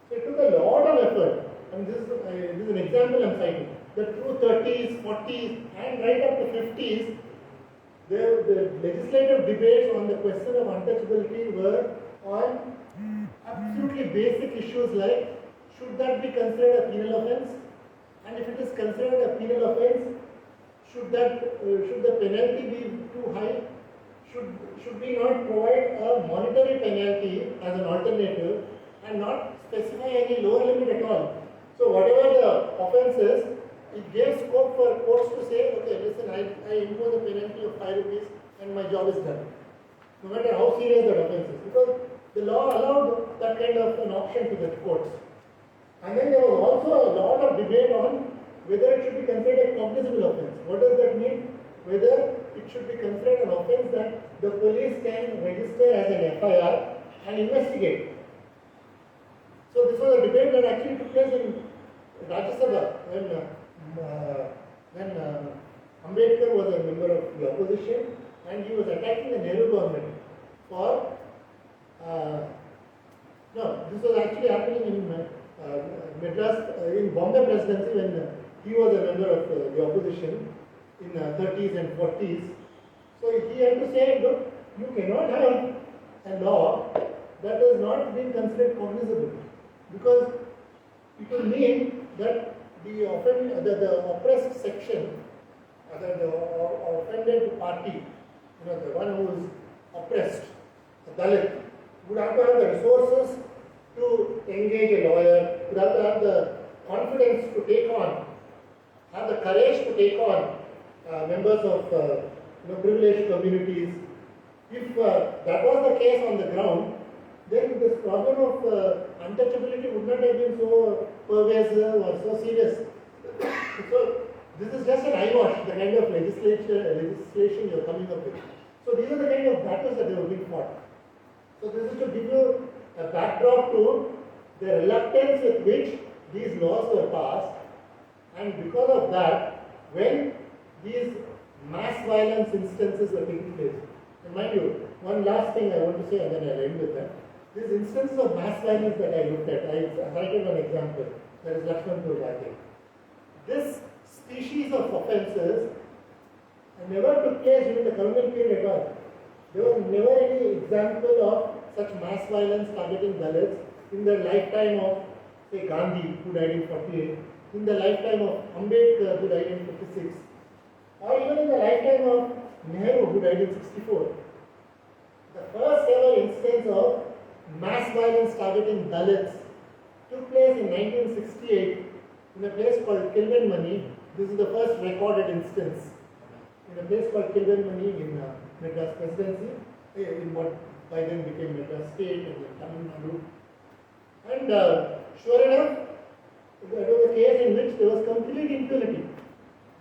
So it took a lot of effort, and this is an example I'm citing. The through 30s, 40s, and right up to 50s, the legislative debates on the question of untouchability were on absolutely basic issues like, should that be considered a penal offense? And if it is considered a penal offense, should the penalty be too high? Should we not provide a monetary penalty as an alternative and not specify any lower limit at all? So whatever the offense is, it gave scope for courts to say, okay, listen, I impose a penalty of 5 rupees and my job is done. No matter how serious that offense is. Because the law allowed that kind of an option to the courts. And then there was also a lot of debate on whether it should be considered a cognizable offense. What does that mean? Whether it should be considered an offense that the police can register as an FIR and investigate. So this was a debate that actually took place in Rajya Sabha when Ambedkar was a member of the opposition. and he was attacking the Nehru government for, no, this was actually happening in Madras, in Bombay presidency when he was a member of the opposition in 30s and 40s. So he had to say, look, you cannot have a law that has not been considered cognizable, because it will mean that the oppressed section, the offended party, the one who is oppressed, the Dalit, would have to have the resources to engage a lawyer, would have to have the confidence to take on, have the courage to take on members of privileged communities. If that was the case on the ground, then this problem of untouchability would not have been so pervasive or so serious. So this is just an eyewash, the kind of legislation you are coming up with. So these are the kind of battles that they were being fought. So this is to give you a backdrop to the reluctance with which these laws were passed, and because of that, when these mass violence instances were taking place. And mind you, one last thing I want to say and then I'll end with that. These instances of mass violence that I looked at, I cited one example, that is Lakshmanpur Ghati. This species of offences never took place during the colonial period at all. There was never any example of such mass violence targeting Dalits in the lifetime of, say, Gandhi, who died in 48, in the lifetime of Ambedkar, who died in 56, or even in the lifetime of Nehru, who died in 64. The first ever instance of mass violence targeting Dalits took place in 1968 in a place called Kilbenmani. This is the first recorded instance in a place called Kilbenmani in Madras Presidency, in what by then became Madras State and then Tamil Nadu. And sure enough, that was a case in which there was complete impunity.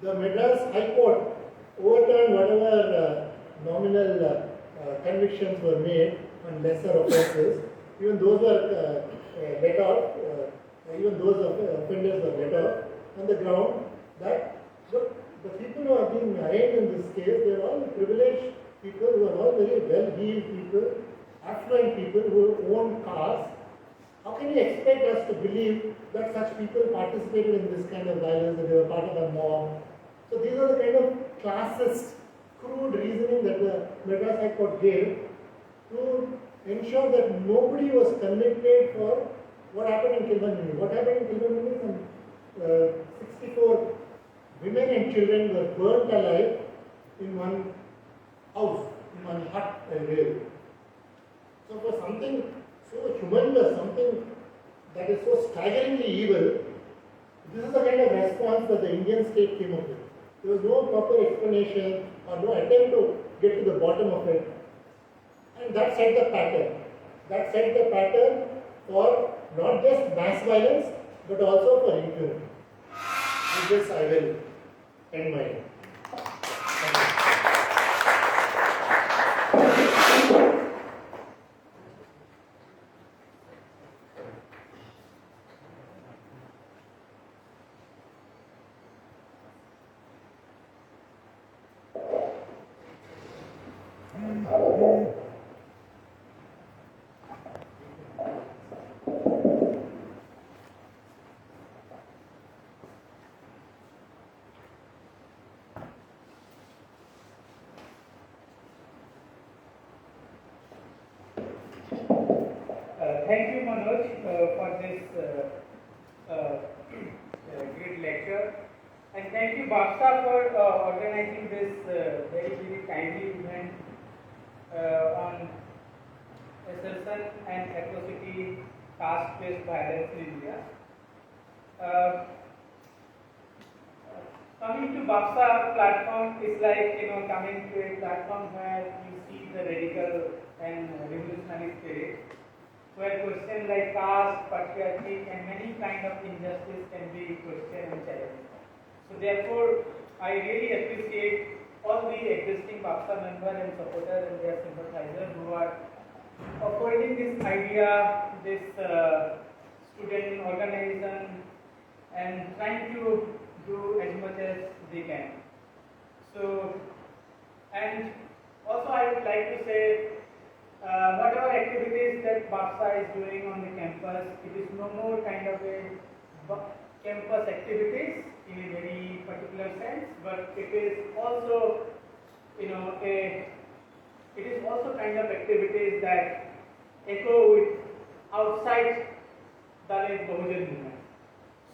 The Madras High Court overturned whatever nominal convictions were made on lesser offences. Even those were let off, even those offenders were let off on the ground that the people who are being arraigned in this case, they are all privileged people who are all very well-heeled people, affluent people who own cars. How can you expect us to believe that such people participated in this kind of violence, that they were part of a mob? So these are the kind of classist, crude reasoning that the Madras High Court gave to ensure that nobody was convicted for what happened in Kilbenmani. What happened in Kilbenmani? Some 64 women and children were burnt alive in one house, in one hut, I railed. So for something so humongous, something that is so staggeringly evil, this is the kind of response that the Indian state came up with. There was no proper explanation or no attempt to get to the bottom of it. And that set the pattern. That set the pattern for not just mass violence, but also for impunity. With this, I will end my talk. Thank you, Manoj, for this great lecture, and thank you, BAPSA, for organizing this very timely event on assertion and atrocity, caste-based violence in India. Coming to BAPSA platform is like coming to a platform where you see the radical and revolutionary spirit, where questions like caste, patriarchy, and many kind of injustice can be questioned and challenged. So therefore, I really appreciate all the existing BAPSA members and supporters and their sympathizers who are upholding this idea, this student organization, and trying to do as much as they can. So, and like to say, whatever activities that BAPSA is doing on the campus, it is no more kind of a campus activities in a very particular sense, but it is also, you know, it is also kind of activities that echo with outside Dalit Bahujan movement.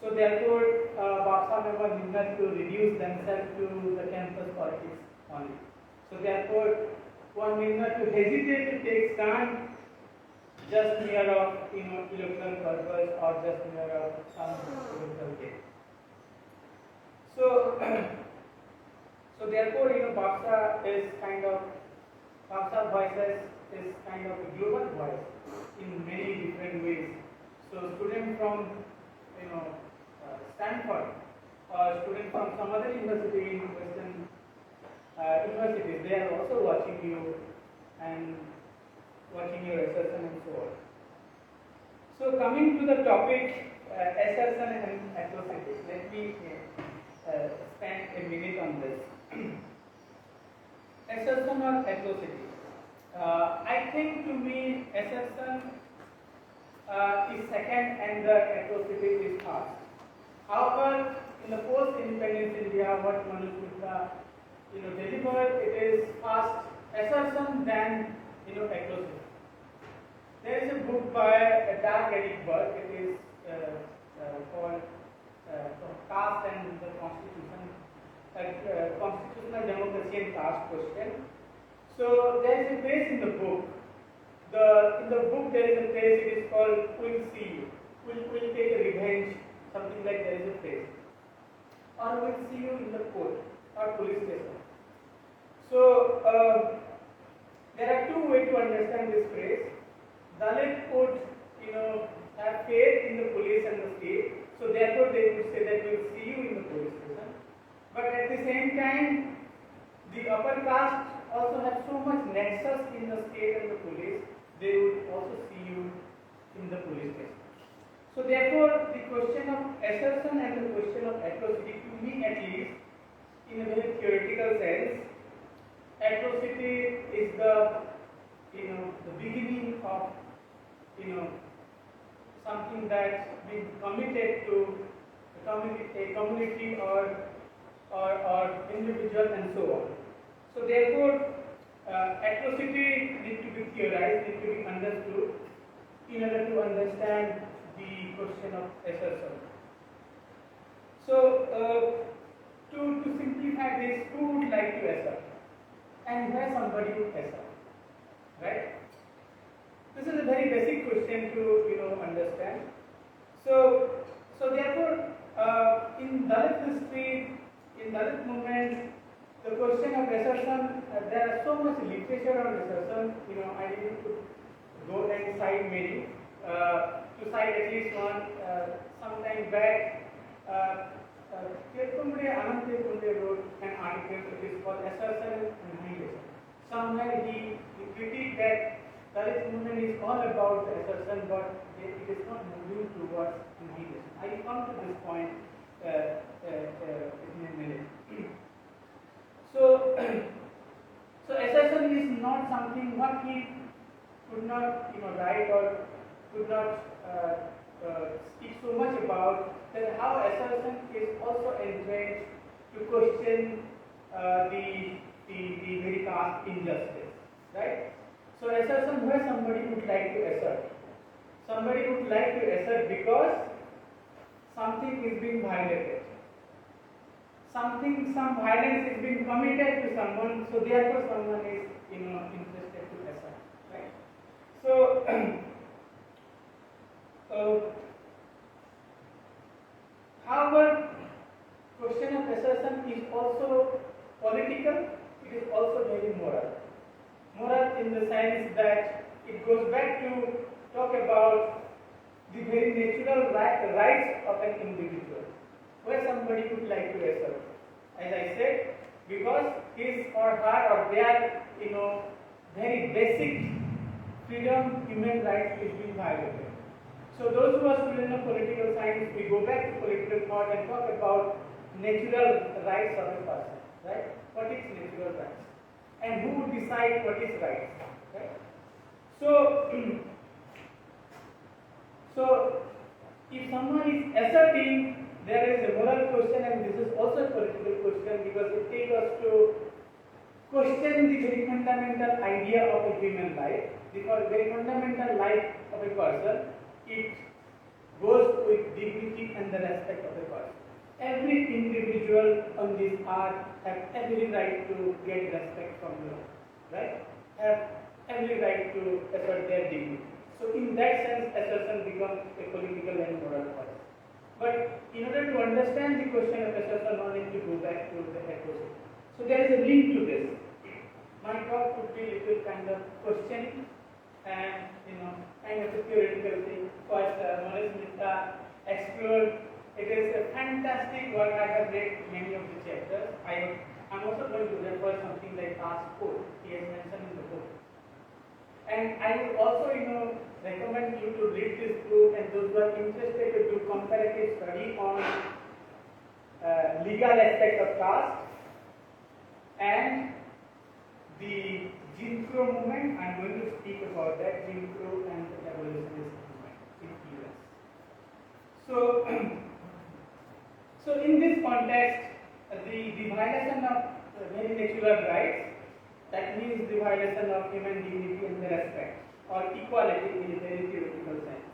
So therefore, BAPSA members need not to reduce themselves to the campus politics only. So therefore, one need not to hesitate to take stand just near of electoral purpose or just near of some political gain. So, so therefore, BAPSA is kind of BAPSA voices is kind of a global voice in many different ways. So students from Stanford or students from some other university in Western universities, they are also watching you and watching your assertion and so on. So coming to the topic, assertion and atrocities, let me spend a minute on this. Assertion or atrocity. I think to me, assertion is second and the atrocity is first. However, in the post-independence India, what Manoj Mitta delivered, it is first assertion than atrocity. There is a book by a dark Eric Burke. It is called Caste and the Constitution, Constitutional Democracy and Caste Question. So there is a phrase in the book. In the book there is a phrase. It is called "We'll see you." We'll take a revenge. Something like there is a phrase. Or we'll see you in the court or police station. So there are two ways to understand this phrase. Dalit would, have faith in the police and the state, so therefore they would say that we will see you in the police station. But at the same time, the upper caste also have so much nexus in the state and the police, they would also see you in the police station. So therefore, the question of assertion and the question of atrocity, to me at least, in a very theoretical sense, atrocity is the beginning of something that's been committed to a community or individual and so on. So therefore, atrocity needs to be theorized, needs to be understood in order to understand the question of assertion. So to simplify this, who would like to assert? And where somebody would assert? Right? This is a very basic question to understand. So therefore, in Dalit history, in Dalit movement, the question of assertion, there are so much literature on assertion. I need to go and cite many. To cite at least one, some time back, Anante Kunde wrote an article which is called Assertion and Annihilation. Somewhere he critiqued that Dalit movement is all about assertion, but it is not moving towards annihilation. I will come to this point in a minute. So assertion is not something what he could not write or could not speak so much about, that how assertion is also entrenched to question the very caste injustice, right? So assertion, where somebody would like to assert. Somebody would like to assert because something is being violated. Some violence is being committed to someone, so therefore someone is interested to assert, right? So however, question of assertion is also political, it is also very moral. Moral in the sense that it goes back to talk about the very natural rights of an individual, where somebody would like to assert. As I said, because his or her or their very basic freedom, human rights is being violated. So those who are students of political science, we go back to political thought and talk about natural rights of a person, right? What is natural rights? and who would decide what is right? Right? So, so if someone is asserting, there is a moral question, and this is also a political question, because it takes us to question the very fundamental idea of a human life, because very fundamental life of a person, it goes with dignity and the respect of a person. Every individual on this earth have every right to get respect from the law, right? Have every right to assert their dignity. So in that sense, assertion becomes a political and moral question. But in order to understand the question of assertion, one needs to go back to the atrocity. So there is a link to this. My talk would be a little kind of questioning and kind of a theoretical thing. First, Manoj Mitta explored. It is a fantastic work. I have read many of the chapters. I'm also going to refer something like Caste-based. He has mentioned in the book. And I would also, recommend you to read this book, and those who are interested to do comparative study on legal aspect of caste and the Jim Crow movement. I'm going to speak about that, Jim Crow and the abolitionist movement in US. So in this context, the violation of very natural rights, that means the violation of human dignity and the respect, or equality in a very theoretical sense.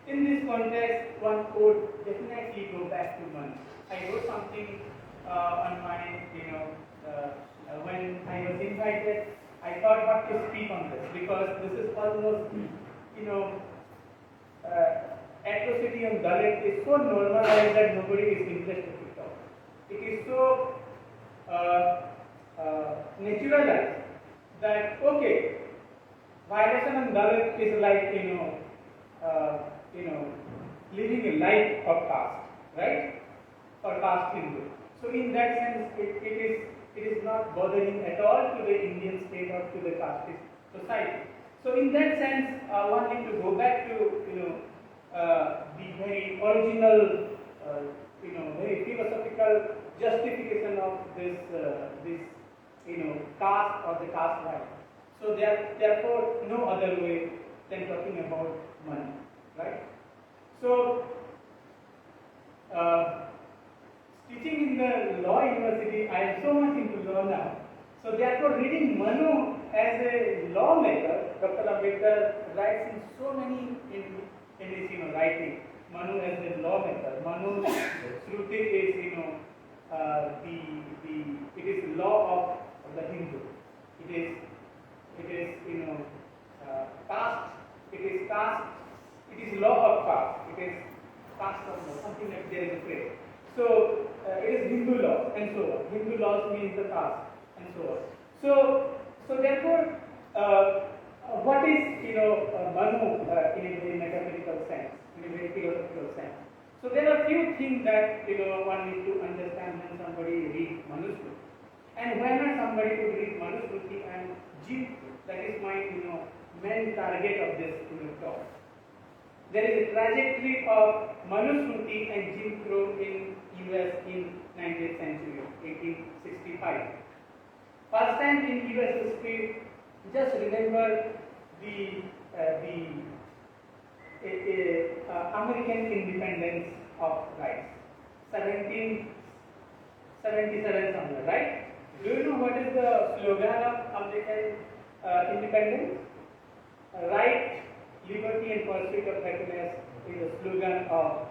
In this context, one could definitely go back to money. I wrote something on my, when I was invited, I thought what to speak on this, because this is almost, atrocity on Dalit is so normalized that nobody is interested to talk. It is so naturalized that, okay, violation on Dalit is like, living a life of caste, right? Or caste Hindu. So in that sense, it is not bothering at all to the Indian state or to the caste society. So in that sense, one need to go back to, the very original, very philosophical justification of this caste or the caste life. So therefore, no other way than talking about money, right? So, teaching in the law university, I am so much into law now. So therefore, reading Manu as a lawmaker, Dr. Ambedkar writes in so many in his writing. Manu as a lawmaker. Manu Shruti is it is law of the Hindu. It is caste. It is caste. It is law of caste. It is caste of law. Something like there is a phrase. So it is Hindu law and so on. Hindu laws means the caste and so on. So therefore, what is Manu in a very metaphysical sense, in a very philosophical sense? So there are few things that one needs to understand when somebody reads Manusmriti. And when somebody would read Manusmriti and Jim, that is my main target of this talk. There is a trajectory of Manusmriti and Jim Crow in US in 19th century, 1865. First time in US history, just remember the American independence of rights, 1777 somewhere, right? Do you know what is the slogan of American independence? Right, liberty, and pursuit of happiness is the slogan of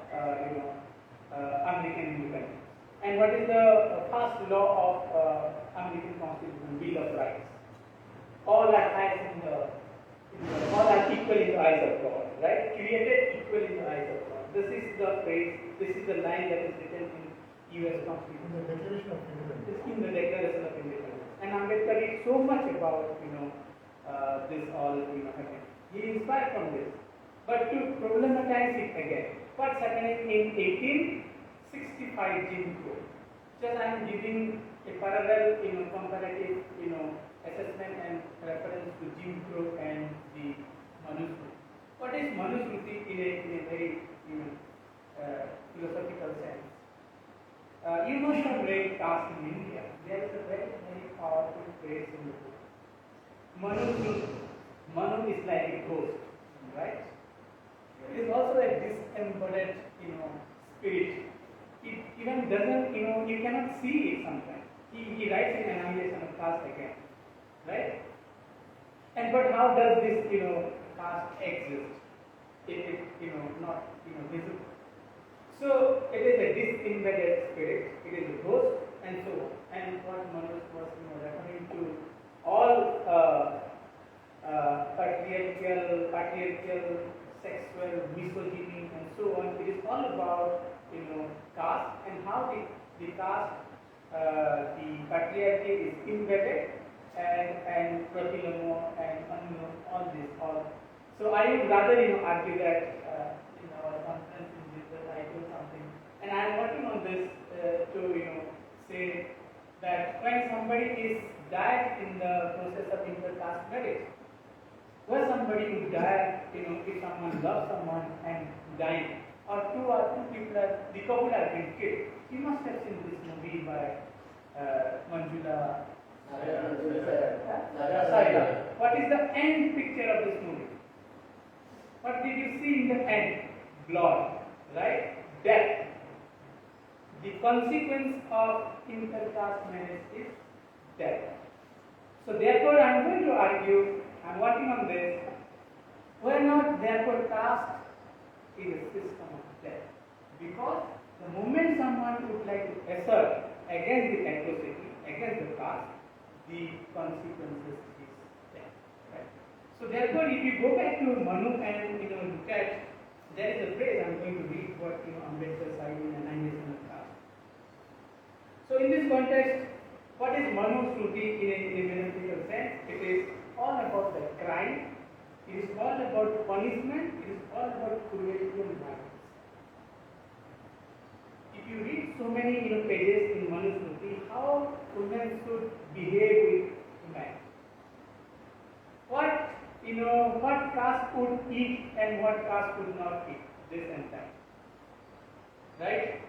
American independence. And what is the first law of American Constitution? Bill of Rights. All are all are equal in the eyes of God, right? Created equal in the eyes of God. This is the phrase. This is the line that is written in U.S. Constitution. In the Declaration of Independence. It's in the Declaration of Independence. And Ambedkar is so much about this all happening. He is inspired from this. But to problematize it again, what's happening in 1865 Jim Crow? Just I am giving a parallel, comparative, assessment and reference to Jim Crow and the Manusmriti. What is Manusmriti in a very philosophical sense? You must have read caste in India. There is a very, very powerful phrase in the book. Manu is like a ghost, right? It is also a disembodied, spirit. It even doesn't, you cannot see it sometimes. He writes in Annihilation of Caste again, right? And but how does this, caste exist? It is, not, visible. So it is a disembedded spirit. It is a ghost, and so on. And what Manoj was, referring to all patriarchal, sexual misogyny, and so on. It is all about, caste and how the caste, the patriarchy is embedded and Pratilamo and all this. So I would rather argue that in our conference in this that I do something, and I am working on this to say that when somebody is died in the process of inter-caste marriage, where somebody who died, if someone loves someone and died, or two people the couple have been killed. You must have seen this movie by Manjula. What is the end picture of this movie? What did you see in the end? Blood, right? Death. The consequence of inter-caste marriage is death. So therefore, I am going to argue, I am working on this, why not therefore caste is a system of death? Because the moment someone would like to assert against the atrocity, against the caste, the consequences is death. Right? So therefore, if you go back to Manu and look at, there is a phrase I am going to read what Ambedkar cited in Annihilation of Caste. So in this context, what is Manu's Shruti in a metaphysical sense? It is all about the crime. It is all about punishment. It is all about cruelty and violence. If you read so many pages in Manu's Shruti, how women should behave with men. What caste would eat and what caste would not eat, this and that. Right?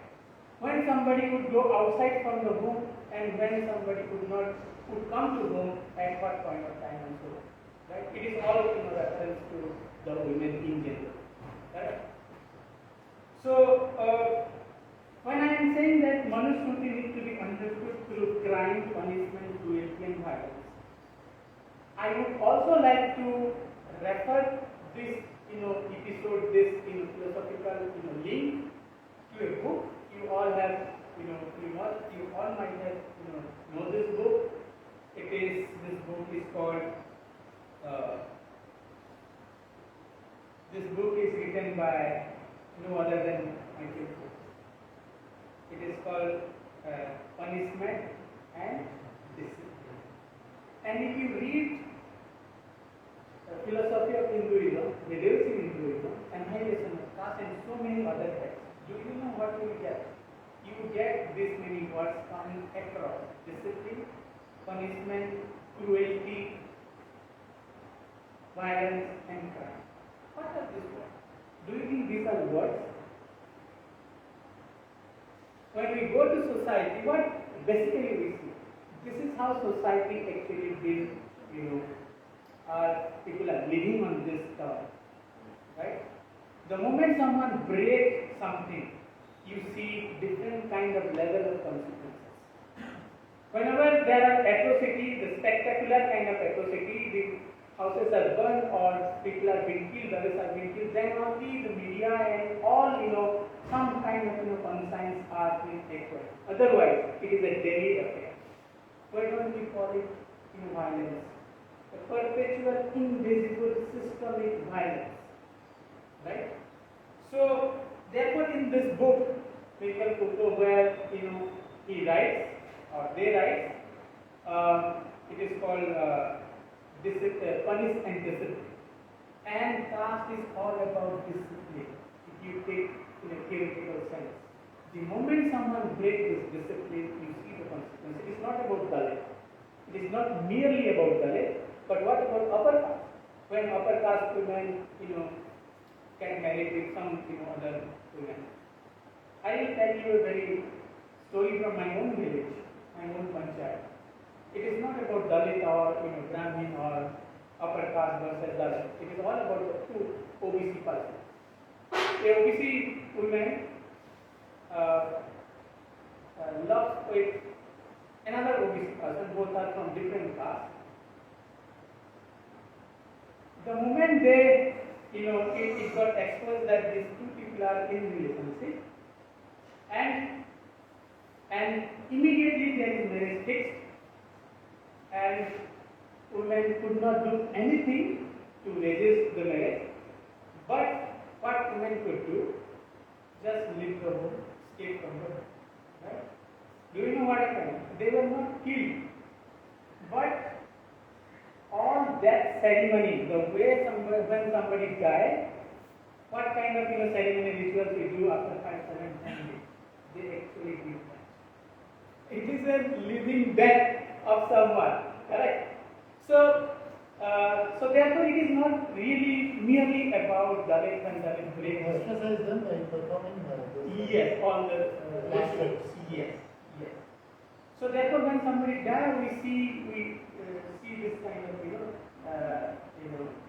When somebody would go outside from the home and when somebody would come to home at what point of time and so on. Right? It is all reference to the women in general. Right? So when I am saying that Manusmriti needs to be understood through crime, punishment, cruelty and violence, I would also like to refer this episode, this philosophical link to a book. You all have you all might have know this book. This book is called this book is written by no other than myself. It is called Punishment and Discipline. And if you read Philosophy of Hinduism, Reducing Hinduism, Annihilation of Caste, and so many other texts, do you know what you will get? You will get this many words coming across: discipline, punishment, cruelty, violence, and crime. What are these words? Do you think these are words? When we go to society, what basically we see? This is how society actually builds, people are living on this term, right? The moment someone breaks something, you see different kind of level of consequences. Whenever there are atrocities, the spectacular kind of atrocity, the houses are burned or people are being killed, others are being killed, then only the media and all, some kind of conscience are being taken. Otherwise, it is a daily affair. Why don't we call it violence? A perpetual, invisible, systemic violence. Right? So, therefore, in this book, Michael Foucault, where he writes or they write, it is called Punish and Discipline. And caste is all about discipline. If you take in a theoretical sense, the moment someone breaks this discipline, you see the consequence. It is not about Dalit. It is not merely about Dalit, but what about upper caste? When upper caste women, get married with some, other women. I will tell you a very story from my own village, my own panchayat. It is not about Dalit or Brahmin or upper caste versus Dalit. It is all about the two OBC persons. A OBC woman loves with another OBC person, both are from different castes. The moment they, it got exposed that these two people are in relationship, and immediately there is marriage fixed, and women could not do anything to resist the marriage. But what women could do, just leave the home, escape from the home. Right? Do you know what happened? They were not killed, but all that ceremony, the way when somebody died, what kind of ceremony rituals we do after 5, 7, 10 days, they actually do that. It is a living death of someone, correct? So therefore it is not really merely about Dalit and Dalit break. Exercise them by performing yes, all the rituals. Yes. So therefore, when somebody dies, we see this kind of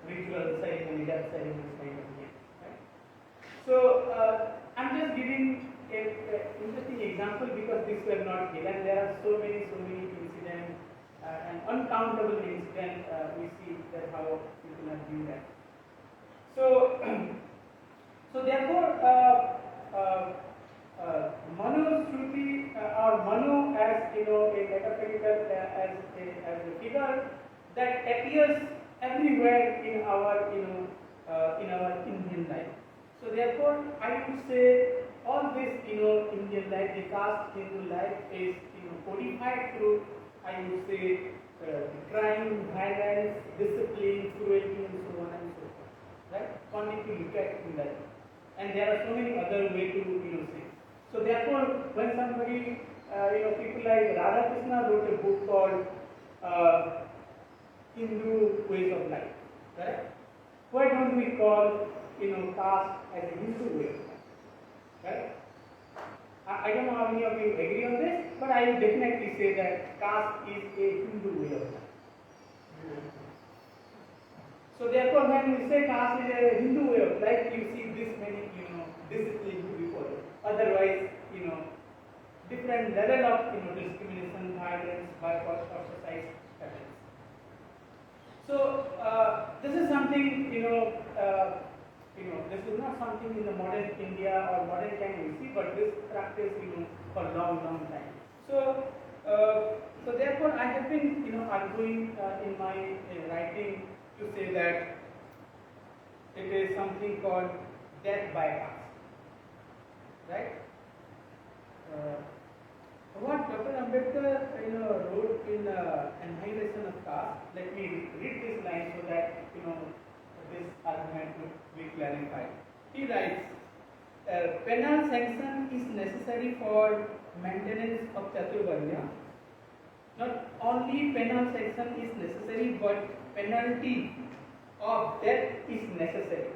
ritual ceremony, death ceremony kind of thing. Right? So I'm just giving an interesting example because these were not given. There are so many incidents and uncountable incidents. We see that how people are doing that. So therefore. Manu Shruti or Manu as a metaphorical as a figure that appears everywhere in our Indian life. So therefore, I would say all this Indian life, the caste Hindu life is codified through, I would say, crime, violence, discipline, cruelty, and so on and so forth. Right? Only to look at in that. And there are so many other ways to say. So therefore, when somebody, people like Radha Krishna wrote a book called Hindu Ways of Life, right? Why don't we call, caste as a Hindu way of life, right? I don't know how many of you agree on this, but I will definitely say that caste is a Hindu way of life. So therefore, when we say caste is a Hindu way of life, you see this many, discipline to be followed. Otherwise, different level of discrimination, violence, bypass, ostracized happens. So this is something this is not something in the modern India or modern time we see, but this practice for long time. So therefore, I have been arguing in my writing to say that it is something called death by caste. Right? What Dr. Ambedkar wrote in Annihilation of Caste, let me read this line so that this argument would be clarified. He writes, penal sanction is necessary for maintenance of Chaturvarnya. Not only penal sanction is necessary, but penalty of death is necessary.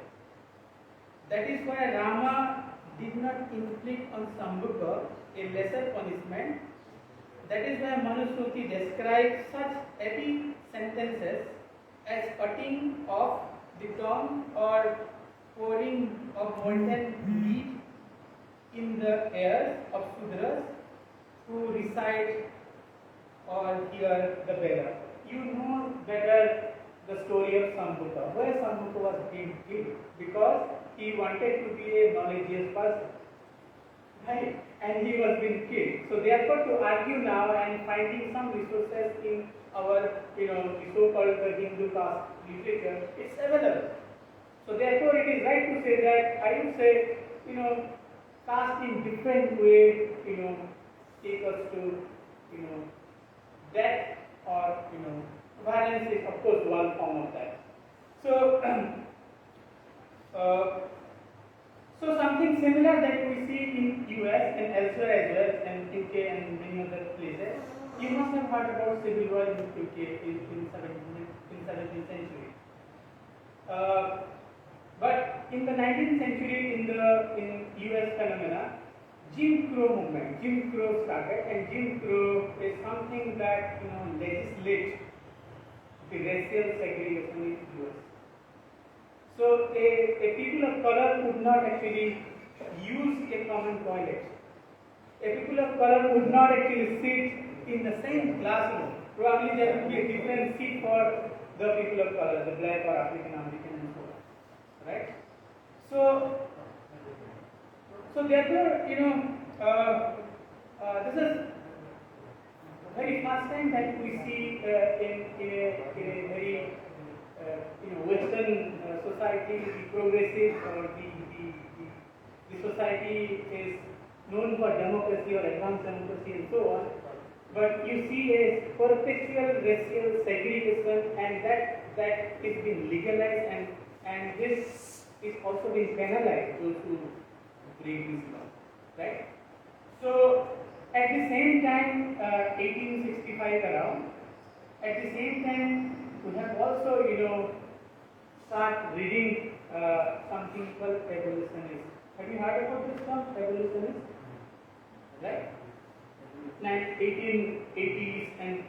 That is why Rama did not inflict on Sambhuka a lesser punishment. That is why Manusmriti describes such heavy sentences as cutting off the tongue or pouring of molten lead in the ears of Sudras who recite or hear the Veda. You know better the story of Sambhuka. Why Sambhuka was being killed? Because he wanted to be a knowledgeous person, right? And he was being killed. So therefore, to argue now and finding some resources in our, the so-called Hindu caste literature, it's available. So therefore, it is right to say that I would say, caste in different ways, take us to, death or, violence is of course one form of that. So, so something similar that we see in US and elsewhere as well, and UK and many other places. You must have heard about civil war in UK in 17th century. But in the 19th century, in US phenomena, Jim Crow movement. Jim Crow started, and Jim Crow is something that legislates the racial segregation in US. So a people of color would not actually use a common toilet. A people of color would not actually sit in the same classroom. Probably there would be a different seat for the people of color, the black or African American and so on. Right? So therefore, this is very first time that we see in a very Western society, the progressive or the society is known for democracy or advanced democracy and so on. But you see a perpetual racial segregation, and that is being legalized, and this is also being penalized, those who break this law, right? So at the same time, 1865 around, at the same time we have also start reading something called evolutionist. Have you heard about this term, evolutionist? Right? 1880s and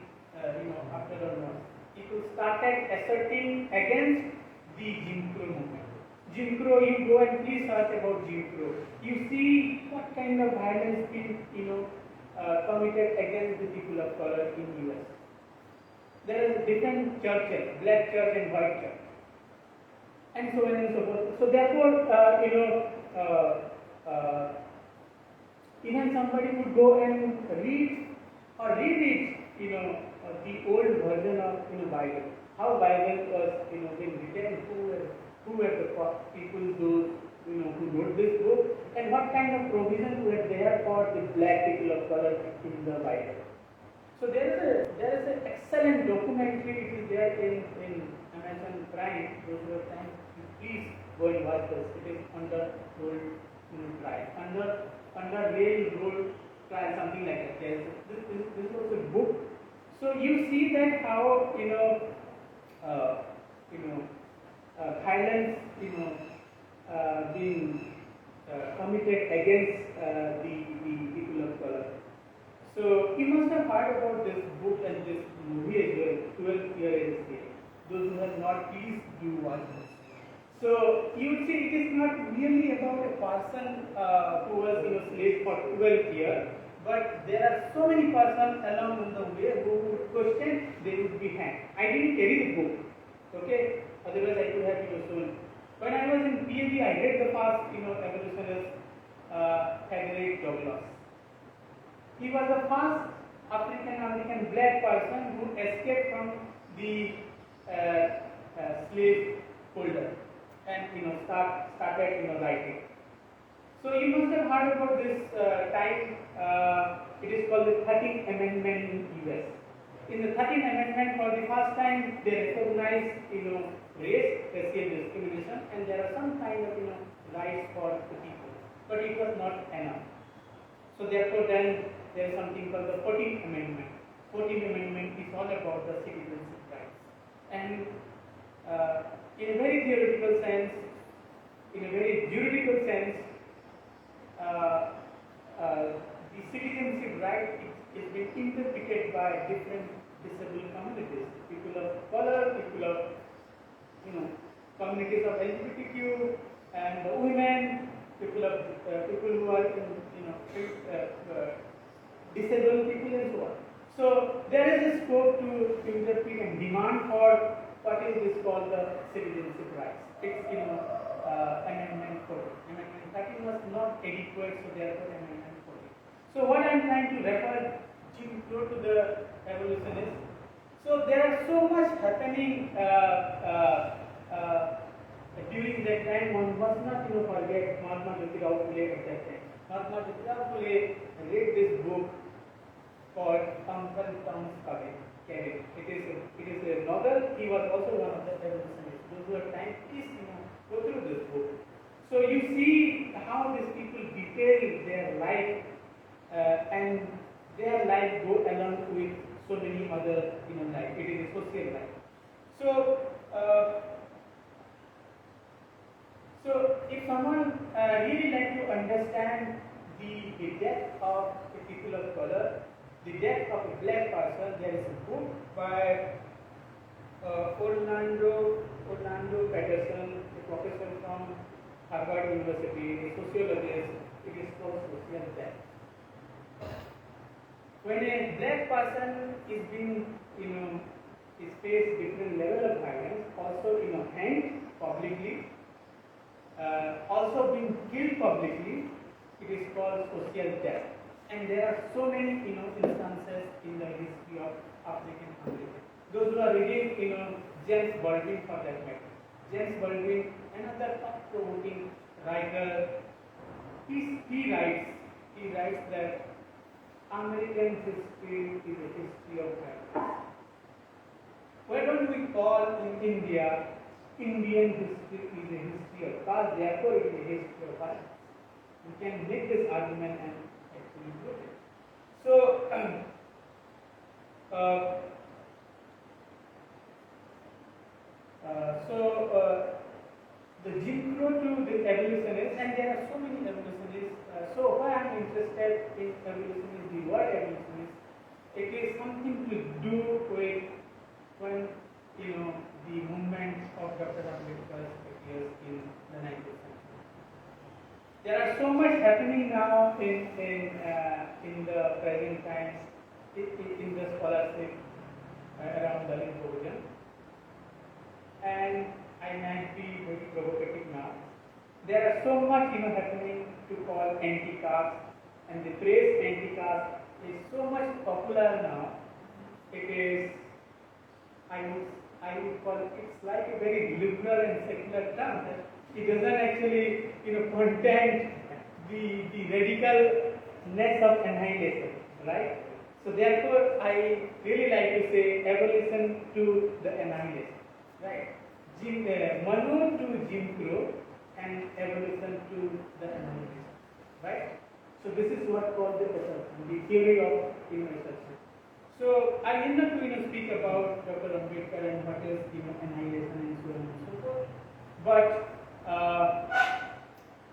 after onwards, people started asserting against the Jim Crow movement. Jim Crow, you go and please search about Jim Crow. You see what kind of violence being committed against the people of color in US. There are different churches, black church and white church, and so on and so forth. So therefore, even somebody would go and read or reread, the old version of Bible. How Bible was, being written, who were the people, those who wrote this book, and what kind of provisions were there for the black people of color in the Bible. So there is an excellent documentary. It is there in Amazon Prime. Those who have time, please go and watch this. It is under road trial, under railroad trial, something like that. This was a book. So you see that how violence being committed against the people of color. So you must have heard about this book and this movie as well, 12 Years a Slave. Those who have not, please do watch this. So you would see it is not really about a person who was slave for 12 years, but there are so many persons along the way who would question, they would be hanged. I didn't carry the book, okay? Otherwise I could have shown. When I was in PhD, I read the first evolutionist Frederick Douglass. He was the first African American black person who escaped from the slave holder and started writing. So you must have heard about this time. It is called the 13th Amendment in US. In the 13th Amendment, for the first time, they recognized racial discrimination, and there are some kind of rights for the people, but it was not enough. So therefore, then there is something called the 14th Amendment. 14th Amendment is all about the citizenship rights, and in a very theoretical sense, in a very juridical sense, the citizenship right is being interpreted by different disabled communities, people of color, people of communities of LGBTQ, and women, people who are disabled people and so on. So there is a scope to interpret and demand for what is this called the citizenship rights. It's Amendment 40. Amendment 13 was not adequate, so therefore Amendment 40. So what I am trying to refer Jim Crow to the evolutionists. So there are so much happening during that time. One must not forget Mahatma Jyotirao Phule at that time. Mahatma Jyotirao Phule read this book called Uncle Tom's Cabin. It is a novel. He was also one of the evolutionists. Those who have time, please go through this book. So you see how these people detail their life and their life go along with so many other life. It is a social life. So if someone really like to understand the death of a people of color, the death of a black person. There is a book by Orlando Patterson, a professor from Harvard University, a sociologist. It is called social death. When a black person is being, is faced different level of violence, also, hanged publicly, also being killed publicly, it is called social death. And there are so many, instances in the history of African Americans. Those who are reading, James Baldwin for that matter. James Baldwin, another thought-provoking writer, he writes that American history is a history of violence. Why don't we call in India, Indian history is a history of caste, therefore it is a history of violence. We can make this argument and actually prove it. So, the Jim Crow to the evolutionists, and there are so many evolutionists. So why I am interested in evolutionist, the word evolutionist, it is something to do with when the movement of Dr. Ambedkar appears in the 19th century. There are so much happening now in the present times in the scholarship around Dalit Bhujan, and I might be very provocative now. There are so much happening to call anti-caste, and the phrase anti-caste is so much popular now. It is, I would call it's like a very liberal and secular term. That it doesn't actually contain the radicalness of annihilation, right? So therefore, I really like to say evolution to the annihilation, right? Manu to Jim Crow and evolution to the annihilation, right? So this is what called the assertion, the theory of assertion. So I need not to speak about Dr. Ambedkar and what is annihilation and so on and so forth, but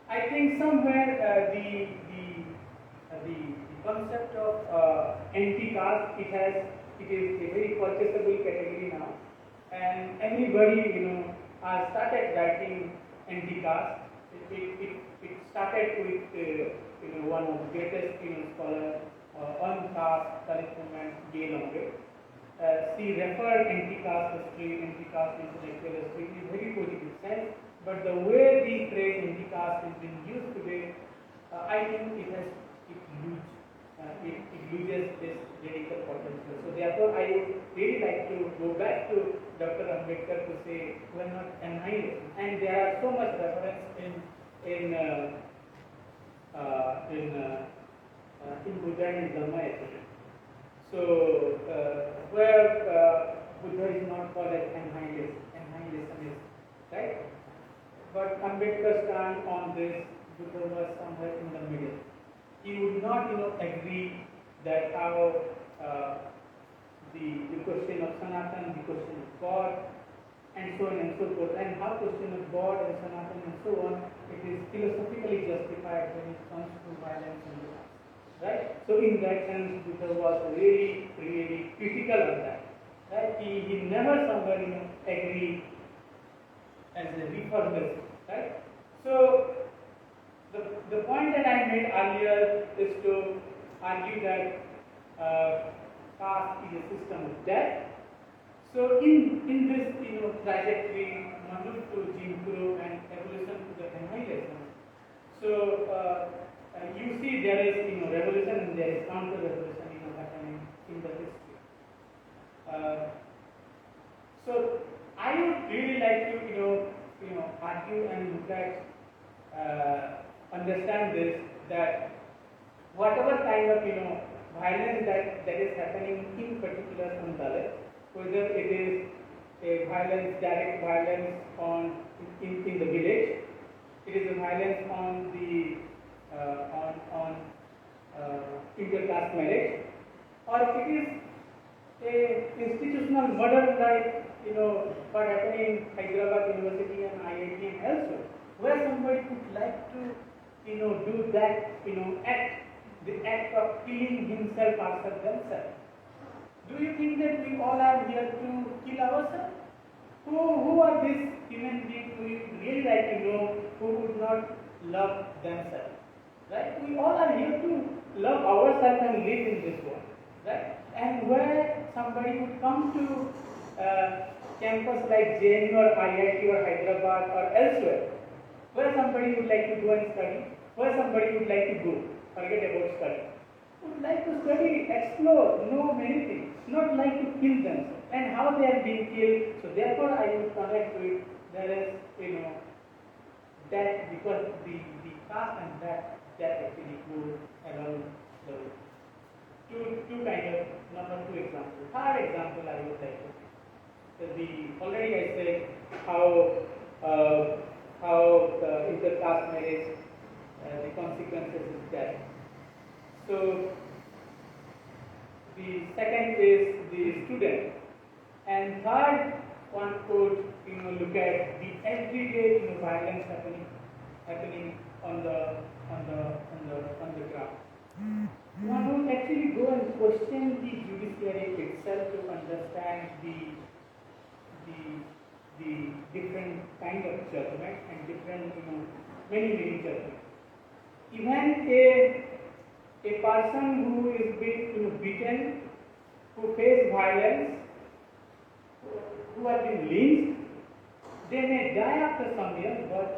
I think somewhere the concept of anti-caste it is a very purchasable category now. And everybody, started writing anti-caste. It started with one of the greatest scholars on caste, Dalit movement, Gail Onge. She referred anti-caste history, anti-caste intellectual history in a very positive sense. But the way the phrase anti-caste is being used today, I think it loses this radical potential. So therefore, I really like to go back to Dr. Ambedkar to say we are not annihilating. And there are so much reference in Buddha and Dhamma etc. So where Buddha is not called as annihilationist, right? But Ambedkar's stand on this, Buddha was somewhere in the middle. He would not, agree that how the question of Sanatan, the question of God, and so on and so forth, and how question of God and Sanatan and so on, it is philosophically justified when it comes to violence and violence, right? So in that sense, Buddha was really, really critical on that, right? He never somewhere, agreed as a reformist, right? So the point that I made earlier is to argue that caste is a system of death. So in this trajectory, Manu to Jim Crow and evolution to the annihilation. So you see there is revolution and there is counter-revolution happening in the history. So I would really like to argue and look at understand this, that whatever kind of violence that is happening in particular on Dalit, whether it is a violence, direct violence in the village, it is a violence on the intercaste marriage, or it is a institutional murder like what happened in Hyderabad University and IIT and elsewhere, where somebody would like to do that, act, the act of killing himself or themselves. Do you think that we all are here to kill ourselves? Who are these human beings who you really like to know who would not love themselves? Right? We all are here to love ourselves and live in this world. Right? And where somebody would come to campus like JNU or IIT or Hyderabad or elsewhere, where somebody would like to go and study, where somebody would like to go, forget about study. Would like to study, explore, know many things, not like to kill themselves. And how they are being killed. So therefore I would connect to it. There is, that because the caste and that actually go around the two kind of number two examples. Third example I would like to say. Already I said how inter-caste marriage, the consequences is death. So the second is the student, and third one could look at the everyday violence happening on the ground. One would actually go and question the judiciary itself to understand the different kind of judgment and different many judgments. Even a person who is beaten, who face violence, who have been lynched, they may die after some years, but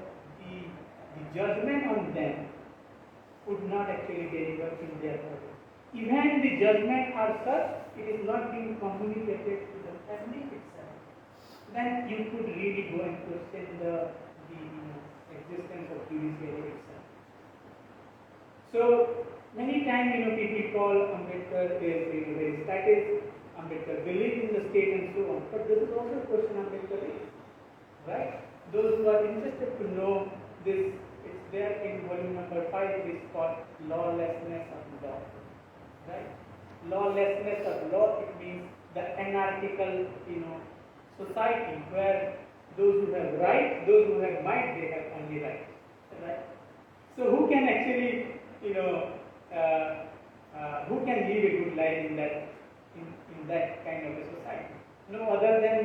the judgment on them would not actually deliver in their body. Even the judgment are such, it is not being communicated to the family itself. Then you could really go and question the existence of judiciary itself. So many times people call Ambedkar is very static. Ambedkar believes in the state and so on. But this is also a question Ambedkar is. Right? Those who are interested to know this, it's there in volume number 5, it is called lawlessness of law. Right? Lawlessness of law, it means the anarchical, society where those who have right, those who have might, they have only right. Right? So who can actually, who can live a good life in that kind of a society? No other than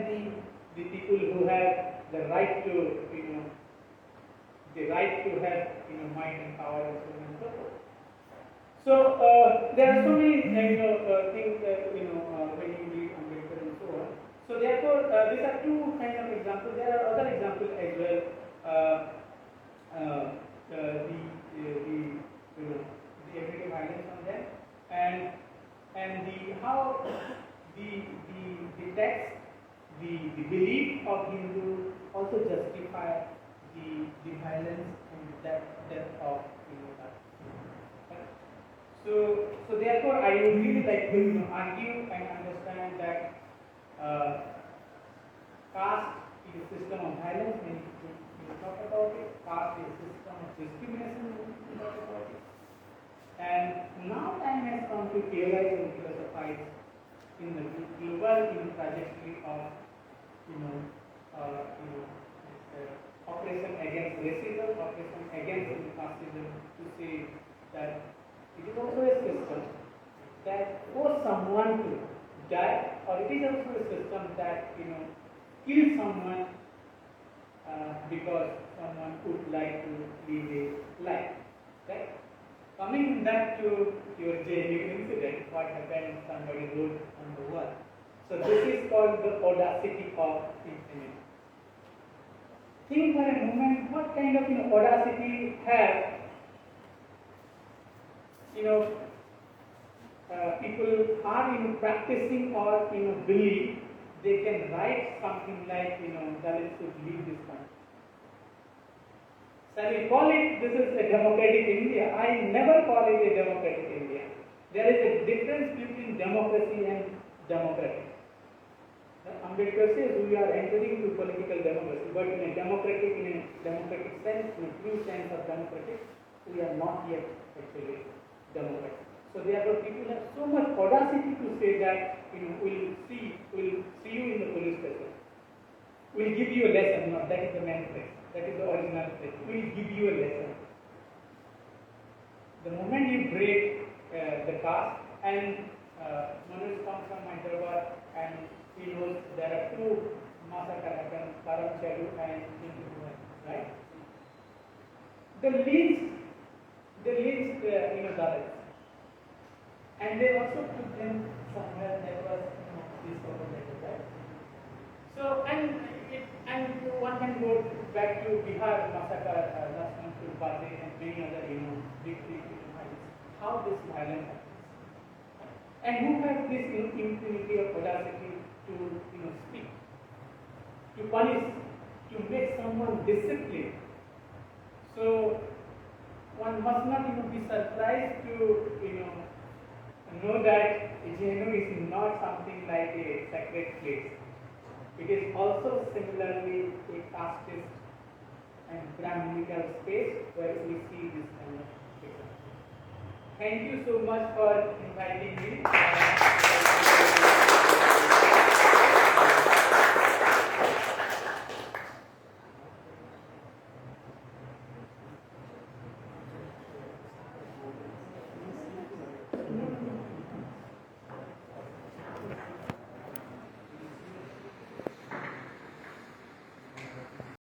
the people who have the right to, the right to have, might and power and so on and so forth. So there are so many, things that, when you read Ambedkar and so on. So therefore, these are two kind of examples. There are other examples as well. The everyday violence on them, and how the text, the belief of Hindu also justify the violence and death of that. So therefore, I would really like to argue and understand that caste is a system of violence. When you talk about it, caste is a system of discrimination. When you talk about it, and now time has come to theorize and philosophize in the global trajectory of operation against racism, operation against casteism, to say that it is also a system that forces someone to die, or it is also a system that kills someone because someone would like to live a life. Right? Coming back to your JNU incident, what happened? Somebody wrote on the wall. So this is called the audacity of infinity. Think for a moment, what kind of audacity have people are practicing or believe they can write something like Dalits should leave this country. Shall we call it this is a democratic India? I never call it a democratic India. There is a difference between democracy and democratic. Ambedkar says we are entering to political democracy, but in a democratic sense, in a true sense of democratic, we are not yet actually democratic. So therefore, people have so much audacity to say that we'll see you in the police station. We'll give you a lesson. No, that is the main phrase. That is the original phrase. We'll give you a lesson. The moment you break the caste, and Manoj comes from Hyderabad, and he knows there are two massacres happen, Karam Chalu and Hindu, right? The lynched Dalits, and they also put them somewhere that was discovered, right? So and one can go back to Bihar massacre, Lakshmanpur, Bade, and many other big fights. How this violence happens, and who has this impunity or audacity to speak, to punish, to make someone disciplined. So one must not be surprised to know that JNU is not something like a sacred place. It is also similarly a casteist and Brahminical space where we see this kind of thing. Thank you so much for inviting me.